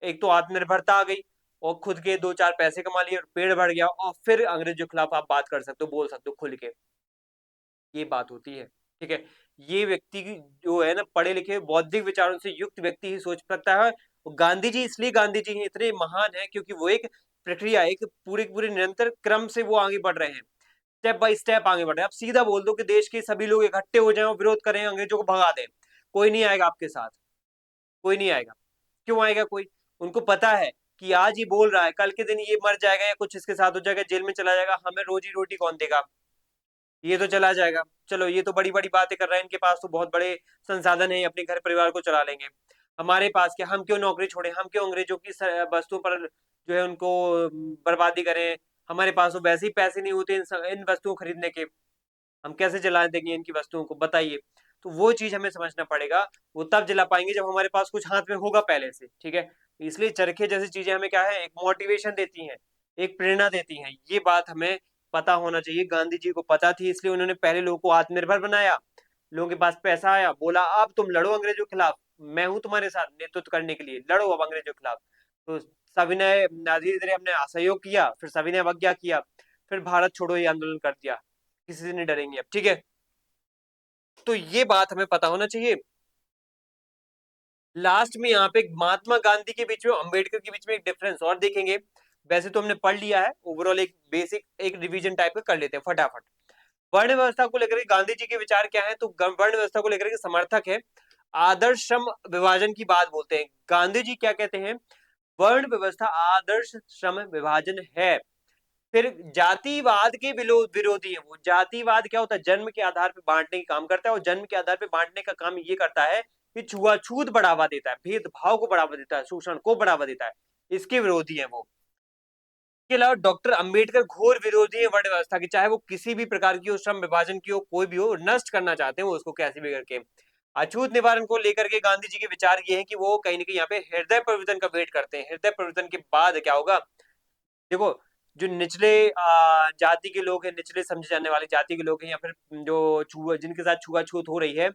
एक तो आत्मनिर्भरता आ गई और खुद के 2-4 पैसे कमा लिए और पेड़ बढ़ गया और फिर अंग्रेजों के खिलाफ आप बात कर सकते हो, बोल सकते हो खुल के। ये बात होती है, ठीक है? ये व्यक्ति की जो है ना, पढ़े लिखे बौद्धिक विचारों से युक्त व्यक्ति ही सोच सकता है। गांधी जी, इसलिए गांधी जी इतने महान हैं क्योंकि वो एक प्रक्रिया, एक पूरे पूरे निरंतर क्रम से वो आगे बढ़ रहे हैं, स्टेप बाय स्टेप आगे बढ़ रहे हैं। आप सीधा बोल दो कि देश के सभी लोग इकट्ठे हो जाएं और विरोध करें, अंग्रेजों को भगा दें, कोई नहीं आएगा आपके साथ, कोई नहीं आएगा। क्यों आएगा कोई? उनको पता है कि आज ये बोल रहा है, कल के दिन ये मर जाएगा या कुछ इसके साथ हो जाएगा, जेल में चला जाएगा, हमें रोजी रोटी कौन देगा? ये तो चला जाएगा। चलो, ये तो बड़ी बड़ी बातें कर रहे हैं, इनके पास तो बहुत बड़े संसाधन है, अपने घर परिवार को चला लेंगे। हमारे पास क्या, हम क्यों नौकरी छोड़े, हम क्यों अंग्रेजों की वस्तुओं पर जो है उनको बर्बादी करें? हमारे पास तो वैसे ही पैसे नहीं होते इन वस्तुओं को खरीदने के, हम कैसे जला देंगे इनकी वस्तुओं को, बताइए? तो वो चीज हमें समझना पड़ेगा। वो तब जला पाएंगे जब हमारे पास कुछ हाथ में होगा पहले से, ठीक है? इसलिए चरखे जैसी चीजें हमें क्या है, एक मोटिवेशन देती हैं, एक प्रेरणा देती हैं। ये बात हमें पता होना चाहिए। गांधी जी को पता थी, इसलिए उन्होंने पहले लोगों को आत्मनिर्भर बनाया। लोगों के पास पैसा आया, बोला अब तुम लड़ो अंग्रेजों के खिलाफ, मैं हूं तुम्हारे साथ नेतृत्व करने के लिए, लड़ो अब अंग्रेजों के खिलाफ। तो सभी ने धीरे धीरे हमने असहयोग किया, फिर सभी ने अवज्ञा किया, फिर भारत छोड़ो ये आंदोलन कर दिया। किसी से नहीं डरेंगे अब, ठीक है? तो ये बात हमें पता होना चाहिए। लास्ट में यहाँ पे महात्मा गांधी के बीच में अंबेडकर के बीच में एक डिफरेंस और देखेंगे। वैसे तो हमने पढ़ लिया है, ओवरऑल एक बेसिक एक रिवीजन टाइप का कर लेते हैं फटाफट। वर्ण व्यवस्था को लेकर के गांधी जी के विचार क्या है? तो वर्ण व्यवस्था को लेकर के समर्थक है, आदर्श श्रम विभाजन की बात बोलते हैं। गांधी जी क्या कहते हैं? वर्ण व्यवस्था आदर्श श्रम विभाजन है। फिर जातिवाद के विरोधी है वो। जातिवाद क्या होता है? जन्म के आधार पर बांटने का काम करता है, और जन्म के आधार पर बांटने का काम ये करता है कि छुआछूत बढ़ावा देता है, भेदभाव को बढ़ावा देता है, शोषण को बढ़ावा देता है। इसके विरोधी है वो। इसके अलावा डॉक्टर अंबेडकर घोर विरोधी है वर्ण व्यवस्था की, चाहे वो किसी भी प्रकार की हो, श्रम विभाजन की हो, कोई भी हो, नष्ट करना चाहते हैं वो उसको कैसे भी करके। अछूत निवारण को लेकर के गांधी जी के विचार ये है कि वो कहीं ना कहीं यहाँ पे हृदय परिवर्तन का वेट करते हैं। हृदय परिवर्तन के बाद क्या होगा? देखो, जो निचले जाति के लोग हैं, निचले समझे जाने वाली जाति के लोग हैं, या फिर जो छुआ जिनके साथ छुआछूत हो रही है,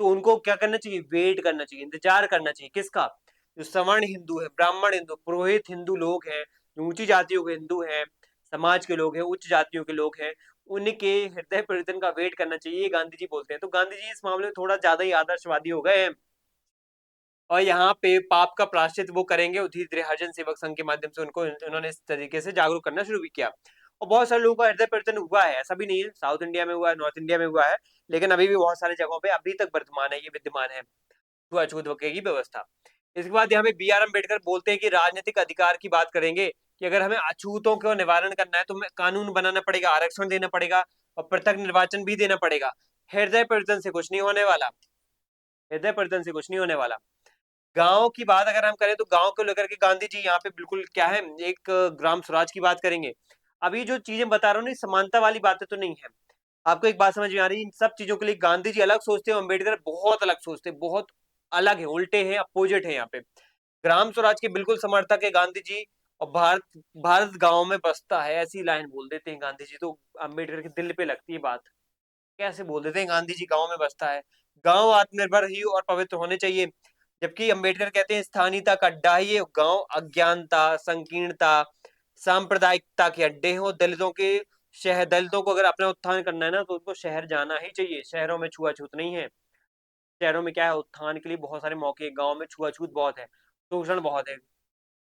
तो उनको क्या करना चाहिए? वेट करना चाहिए, इंतजार करना चाहिए। किसका? जो सवर्ण हिंदू है, ब्राह्मण हिंदू, पुरोहित हिंदू लोग हैं, जो ऊंची जातियों के हिंदू हैं, समाज के लोग हैं, उच्च जातियों के लोग हैं, उनके हृदय परिवर्तन का वेट करना चाहिए, गांधी जी बोलते हैं। तो गांधी जी इस मामले में थोड़ा ज्यादा ही आदर्शवादी हो गए हैं, और यहाँ पे पाप का प्रायश्चित वो करेंगे। धीरे धीरे हरिजन सेवक संघ के माध्यम से उनको उन्होंने इस तरीके से जागरूक करना शुरू भी किया, और बहुत सारे लोगों का हृदय परिवर्तन हुआ है। ऐसा भी नहीं है, साउथ इंडिया में हुआ है, नॉर्थ इंडिया में हुआ है, लेकिन अभी भी बहुत सारी जगहों पे अभी तक वर्तमान है, ये विद्यमान है छुआछूत की व्यवस्था। इसके बाद यहाँ पे बी आर अम्बेडकर बोलते हैं कि राजनीतिक अधिकार की बात करेंगे, कि अगर हमें अछूतों का निवारण करना है तो हमें कानून बनाना पड़ेगा, आरक्षण देना पड़ेगा, और पृथक निर्वाचन भी देना पड़ेगा। हृदय परिवर्तन से कुछ नहीं होने वाला, हृदय परिवर्तन से कुछ नहीं होने वाला। गांव की बात अगर हम करें, तो गांव को लेकर के गांधी जी यहाँ पे बिल्कुल क्या है, एक ग्राम स्वराज की बात करेंगे। अभी जो चीजें बता रहा हूँ, समानता वाली बातें तो नहीं है। आपको एक बात समझ में आ रही है? इन सब चीजों के लिए गांधी जी अलग सोचते हैं, अम्बेडकर बहुत अलग सोचते हैं, बहुत अलग है, उल्टे हैं, अपोजिट है यहाँ पे। ग्राम स्वराज के बिल्कुल समर्थक है गांधी जी, और भारत भारत गांव में बसता है, ऐसी लाइन बोल देते हैं गांधी जी। तो अम्बेडकर के दिल पे लगती है बात, कैसे बोल देते हैं गांधी जी गांव में बसता है। गांव आत्मनिर्भर ही और पवित्र होने चाहिए, जबकि अंबेडकर कहते हैं स्थानीयता का अड्डा ही ये गांव अज्ञानता, संकीर्णता, सांप्रदायिकता के अड्डे हो। दलितों के शहर, दलितों को अगर अपना उत्थान करना है ना, तो उनको शहर जाना ही चाहिए। शहरों में छुआछूत नहीं है, शहरों में क्या है, उत्थान के लिए बहुत सारे मौके, गांव में छुआछूत बहुत है, शोषण बहुत है।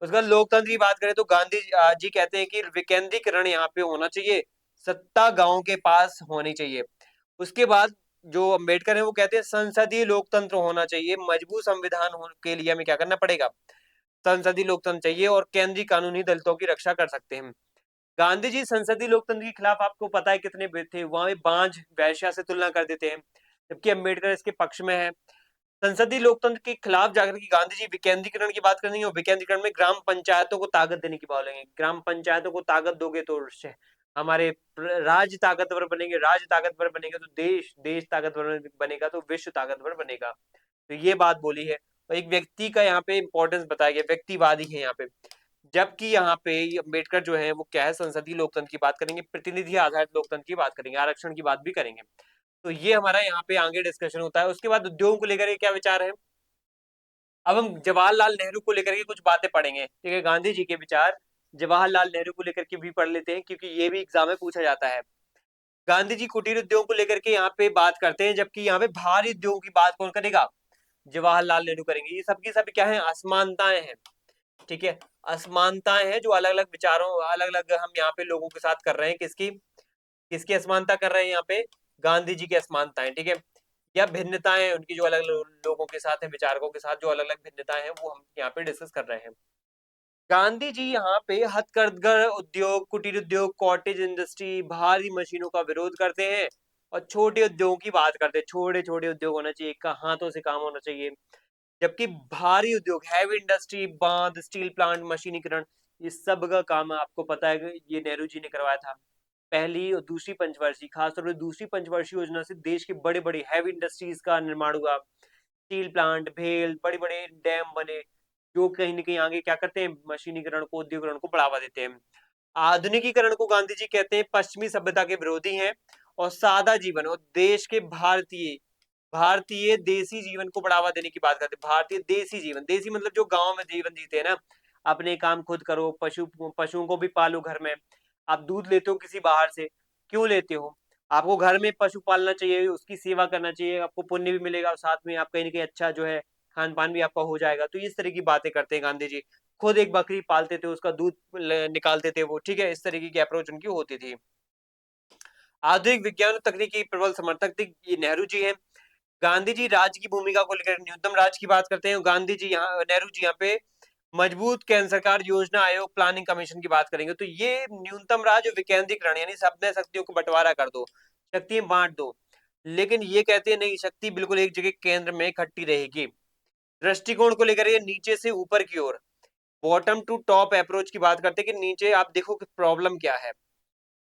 उसके बाद लोकतंत्र की बात करें, तो गांधी जी कहते हैं कि विकेंद्रीकरण यहाँ पे होना चाहिए, सत्ता गांव के पास होनी चाहिए। उसके बाद जो अम्बेडकर है वो कहते हैं संसदीय लोकतंत्र होना चाहिए, मजबूत संविधान के लिए हमें क्या करना पड़ेगा? संसदीय लोकतंत्र चाहिए, और केंद्रीय कानून ही दलितों की रक्षा कर सकते हैं। गांधी जी संसदीय लोकतंत्र के खिलाफ आपको पता है कितने थे, वहां बांझ वैश्या से तुलना कर देते हैं, जबकि अम्बेडकर इसके पक्ष में है। संसदीय लोकतंत्र के खिलाफ जाकर के गांधी जी विकेंद्रीकरण की बात करेंगे, और विकेंद्रीकरण में ग्राम पंचायतों को ताकत देने की बात करेंगे। ग्राम पंचायतों को ताकत दोगे तो हमारे राज्य ताकतवर बनेंगे, राज्य ताकतवर बनेगा तो देश, देश ताकतवर बनेगा तो विश्व ताकतवर बनेगा। तो ये बात बोली है, और एक व्यक्ति का यहाँ पे इंपॉर्टेंस बताया गया, व्यक्तिवादी है यहाँ पे। जबकि यहाँ पे अम्बेडकर जो है वो क्या है, संसदीय लोकतंत्र की बात करेंगे, प्रतिनिधि आधारित लोकतंत्र की बात करेंगे, आरक्षण की बात भी करेंगे। तो ये हमारा यहाँ पे आगे डिस्कशन होता है। उसके बाद उद्योगों को लेकर के क्या विचार है। अब हम जवाहरलाल नेहरू को लेकर के कुछ बातें पढ़ेंगे, ठीक है, गांधी जी के विचार जवाहरलाल नेहरू को लेकर के भी पढ़ लेते हैं, क्योंकि ये भी एग्जाम में पूछा जाता है। गांधी जी कुटीर उद्योग को लेकर के यहाँ पे बात करते हैं, जबकि यहाँ पे भारी उद्योग की बात कौन करेगा, जवाहरलाल नेहरू करेंगे। ये सबकी सब क्या है, असमानताएं हैं, ठीक है, असमानताएं हैं जो अलग अलग विचारों, अलग अलग हम यहाँ पे लोगों के साथ कर रहे हैं। किसकी किसकी असमानता कर रहे हैं यहाँ पे, गांधी जी की असमानताएं, ठीक है, या भिन्नताएं उनकी जो अलग लोगों के साथ है, विचारकों के साथ जो अलग अलग भिन्नताएं हैं वो हम यहाँ पे डिस्कस कर रहे हैं। गांधी जी यहाँ पे हथकरघा उद्योग, कुटीर उद्योग, कॉटेज इंडस्ट्री, भारी मशीनों का विरोध करते हैं और छोटे उद्योगों की बात करते हैं। छोटे छोटे उद्योग होना चाहिए, हाथों से काम होना चाहिए। जबकि भारी उद्योग, हैवी इंडस्ट्री, बांध, स्टील प्लांट, मशीनीकरण, ये सब का काम आपको पता है कि ये नेहरू जी ने करवाया था। पहली और दूसरी पंचवर्षीय, खासतौर पर दूसरी पंचवर्षीय योजना से देश के बड़े बड़े हैवी इंडस्ट्रीज का निर्माण हुआ। स्टील प्लांट, भेल, बड़े बड़े डैम बने, जो कहीं ना कहीं आगे क्या करते हैं, मशीनीकरण को, उद्योगीकरण को बढ़ावा देते हैं। आधुनिकीकरण को गांधी जी कहते हैं पश्चिमी सभ्यता के विरोधी हैं, और सादा जीवन और देश के भारतीय भारतीय देसी जीवन को बढ़ावा देने की बात करते हैं। भारतीय देसी जीवन, देसी मतलब जो गांव में जीवन जीते हैं ना, अपने काम खुद करो, पशुओं को भी पालो घर में। आप दूध लेते हो किसी बाहर से, क्यों लेते हो, आपको घर में पशु पालना चाहिए, उसकी सेवा करना चाहिए, आपको पुण्य भी मिलेगा और साथ में आप कहीं ना कहीं अच्छा जो है खान पान भी आपका हो जाएगा। तो इस तरह की बातें करते हैं गांधी जी। खुद एक बकरी पालते थे, उसका दूध निकालते थे वो, ठीक है, इस तरीके की अप्रोच उनकी होती थी। आधुनिक विज्ञान और तकनीकी प्रबल समर्थक थे ये नेहरू जी हैं। गांधी जी राज्य की भूमिका को लेकर न्यूनतम राज्य की बात करते हैं। गांधी जी यहाँ, नेहरू जी यहाँ पे मजबूत केंद्र सरकार, योजना आयोग, प्लानिंग कमीशन की बात करेंगे। तो ये न्यूनतम राज्य और विकेंद्रीकरण, यानी सब में शक्तियों को बंटवारा कर दो, शक्तियां बांट दो। लेकिन ये कहते हैं नहीं, शक्ति बिल्कुल एक जगह केंद्र में इकट्ठी रहेगी। दृष्टिकोण को लेकर ये नीचे से ऊपर की ओर, बॉटम टू टॉप अप्रोच की बात करते हैं कि नीचे आप देखो कि प्रॉब्लम क्या है,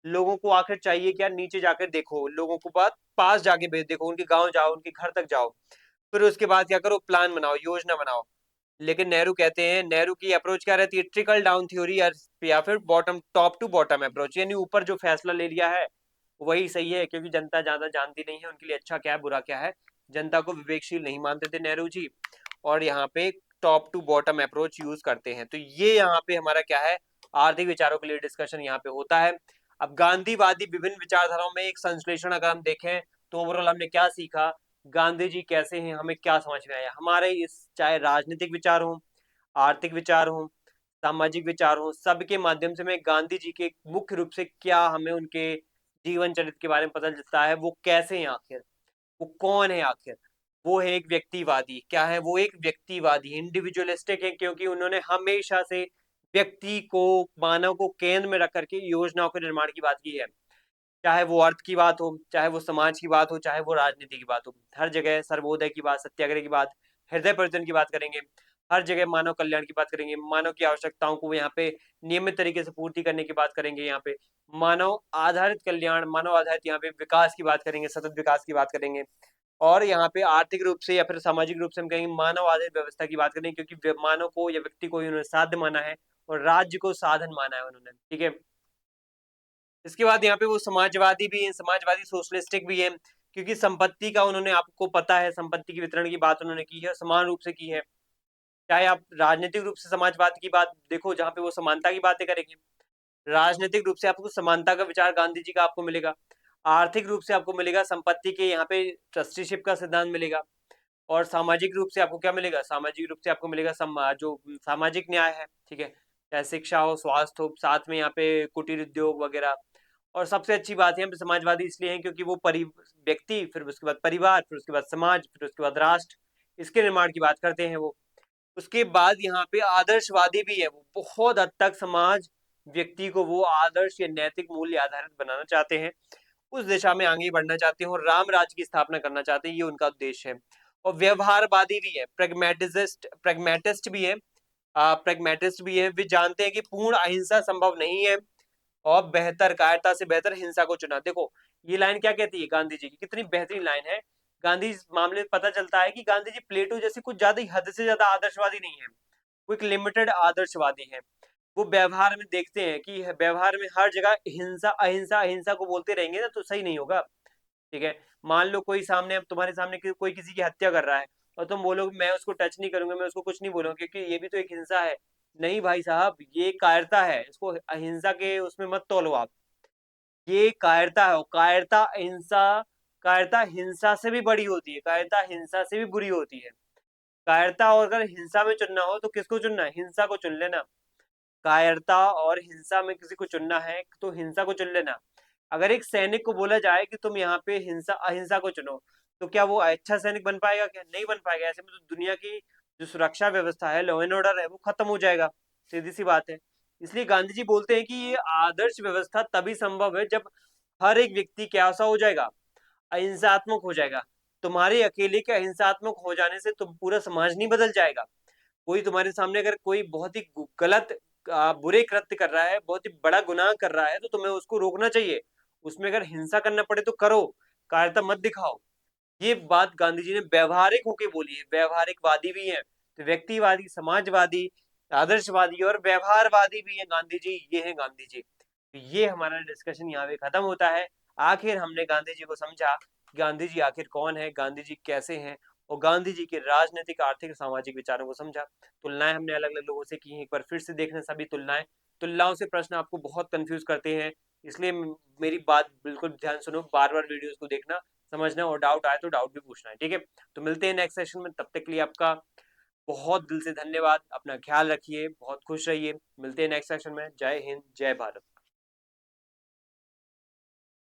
लोगों को आखिर चाहिए क्या, नीचे जाकर देखो, लोगों को बात पास जाके भेज, देखो उनके गांव जाओ, उनके घर तक जाओ, फिर उसके बाद क्या करो, प्लान बनाओ, योजना बनाओ। लेकिन नेहरू कहते हैं, नेहरू की अप्रोच क्या रहती है, ट्रिकल डाउन थ्योरी या फिर bottom, top to bottom approach, यानी ऊपर जो फैसला ले लिया है वही सही है, क्योंकि जनता ज्यादा जानती नहीं है उनके लिए अच्छा क्या है बुरा क्या है। जनता को विवेकशील नहीं मानते थे नेहरू जी, और यहाँ पे top to bottom approach use करते हैं। तो ये यहाँ पे हमारा क्या है, आर्थिक विचारों के लिए डिस्कशन यहाँ पे होता है। अब गांधीवादी विभिन्न विचारधाराओं में एक संश्लेषण अगर हम देखें, तो ओवरऑल हमने क्या सीखा, गांधी जी कैसे हैं, हमें क्या समझ में आया, हमारे इस चाहे राजनीतिक विचार हो, आर्थिक विचार हो, सामाजिक विचार हो, सबके माध्यम से हमें गांधी जी के मुख्य रूप से क्या हमें उनके जीवन चरित्र के बारे में पता चलता है, वो कैसे हैं आखिर, वो कौन है आखिर। वो है एक व्यक्तिवादी, क्या है वो, एक व्यक्तिवादी, इंडिविजुअलिस्टिक है, क्योंकि उन्होंने हमेशा से व्यक्ति को, मानव को केंद्र में रख करके योजनाओं के निर्माण की बात की है। चाहे वो अर्थ की बात हो, चाहे वो समाज की बात हो, चाहे वो राजनीति की बात हो, हर जगह सर्वोदय की बात, सत्याग्रह की बात, हृदय परिवर्तन की बात करेंगे, हर जगह मानव कल्याण की बात करेंगे, मानव की आवश्यकताओं को यहाँ पे नियमित तरीके से पूर्ति करने की बात करेंगे, यहाँ पे मानव आधारित कल्याण, मानव आधारित यहाँ पे विकास की बात करेंगे, सतत विकास की बात करेंगे। और यहाँ पे आर्थिक रूप से या फिर सामाजिक रूप से हम कहेंगे मानव आधारित व्यवस्था की बात करेंगे, क्योंकि मानव को या व्यक्ति को उन्होंने साध्य माना है और राज्य को साधन माना है उन्होंने, ठीक है। इसके बाद यहाँ पे वो समाजवादी भी है, समाजवादी सोशलिस्टिक भी है, क्योंकि संपत्ति का उन्होंने, आपको पता है, संपत्ति के वितरण की बात उन्होंने की है, समान रूप से की है। चाहे आप राजनीतिक रूप से समाजवाद की बात देखो, जहाँ पे वो समानता की बातें करेंगे, राजनीतिक रूप से आपको समानता का विचार गांधी जी का आपको मिलेगा, आर्थिक रूप से आपको मिलेगा संपत्ति के यहाँ पे ट्रस्टीशिप का सिद्धांत मिलेगा, और सामाजिक रूप से आपको क्या मिलेगा, सामाजिक रूप से आपको मिलेगा जो सामाजिक न्याय है, ठीक है, चाहे शिक्षा हो, स्वास्थ्य हो, साथ में यहाँ पे कुटीर उद्योग वगैरह। और सबसे अच्छी बात है समाजवादी इसलिए है क्योंकि वो व्यक्ति, फिर उसके बाद परिवार, फिर उसके बाद समाज, फिर उसके बाद राष्ट्र, इसके निर्माण की बात करते हैं वो। उसके बाद यहाँ पे आदर्शवादी भी है, वो बहुत हद तक समाज, व्यक्ति को वो आदर्श या नैतिक मूल्य आधारित बनाना चाहते हैं, उस दिशा में आगे बढ़ना चाहते हैं और राम राज्य की स्थापना करना चाहते हैं, ये उनका उद्देश्य है। और व्यवहारवादी भी है, प्रेगमेटिस्ट भी है, प्रेगमेटिस्ट भी है, वे जानते हैं कि पूर्ण अहिंसा संभव नहीं है और बेहतर कायरता से बेहतर हिंसा को चुना। देखो ये लाइन क्या कहती है गांधी जी की, कितनी बेहतरीन लाइन है। गांधी इस मामले में पता चलता है कि गांधी जी प्लेटो जैसे कुछ ज्यादा ही हद से ज्यादा आदर्शवादी नहीं है, वो एक लिमिटेड आदर्शवादी है। वो व्यवहार में देखते हैं कि व्यवहार में हर जगह हिंसा अहिंसा अहिंसा को बोलते रहेंगे ना तो सही नहीं होगा। ठीक है, मान लो कोई सामने, अब तुम्हारे सामने कोई किसी की हत्या कर रहा है और तुम बोलोगे मैं उसको टच नहीं करूंगा, मैं उसको कुछ नहीं बोलूंगा क्योंकि ये भी तो एक हिंसा है। नहीं भाई साहब, ये कायरता है, इसको अहिंसा के उसमें मत तोलो आप। ये कायरता है, और कायरता हिंसा से भी बड़ी होती है, कायरता हिंसा से भी बुरी होती है। कायरता, और अगर हिंसा में चुनना हो तो किसको चुनना है? हिंसा को चुन लेना। कायरता और हिंसा में किसी को चुनना है तो हिंसा को चुन लेना। अगर एक सैनिक को बोला जाए कि तुम यहाँ पे हिंसा अहिंसा को चुनो, तो क्या वो अच्छा सैनिक बन पाएगा? क्या नहीं बन पाएगा। ऐसे में तो दुनिया की जो सुरक्षा व्यवस्था है, लॉ एंड ऑर्डर है, वो खत्म हो जाएगा। सीधी सी बात है। इसलिए गांधी जी बोलते हैं कि ये आदर्श व्यवस्था तभी संभव है जब हर एक व्यक्ति क्या सा हो जाएगा, अहिंसात्मक हो जाएगा। तुम्हारे अकेले के अहिंसात्मक हो जाने से तुम पूरा समाज नहीं बदल जाएगा। कोई तुम्हारे सामने अगर कोई बहुत ही गलत बुरे कृत्य कर रहा है, बहुत ही बड़ा गुनाह कर रहा है, तो तुम्हें उसको रोकना चाहिए। उसमें अगर हिंसा करना पड़े तो करो, कायरता मत दिखाओ। ये बात गांधी जी ने व्यवहारिक होके बोली है। व्यवहारिकवादी भी है तो व्यक्तिवादी, समाजवादी, आदर्शवादी और व्यवहारवादी भी है गांधी जी। ये है गांधी जी। तो ये हमारा डिस्कशन यहाँ पे खत्म होता है। आखिर हमने गांधी जी को समझा, गांधी जी आखिर कौन है, गांधी जी कैसे हैं, और गांधी जी के राजनीतिक, आर्थिक, सामाजिक विचारों को समझा। तुलनाएं हमने अलग अलग लोगों से की हैं, एक बार फिर से देखना सभी तुलनाएं। तुलनाओं से प्रश्न आपको बहुत कंफ्यूज करते हैं, इसलिए मेरी बात बिल्कुल ध्यान सुनो, बार बार वीडियोस को देखना, समझना, और डाउट आए तो डाउट भी पूछना है। ठीक है, तो मिलते हैं नेक्स्ट सेशन में, तब तक के लिए आपका बहुत दिल से धन्यवाद। अपना ख्याल रखिए, बहुत खुश रहिए। मिलते हैं नेक्स्ट सेशन में। जय हिंद, जय भारत।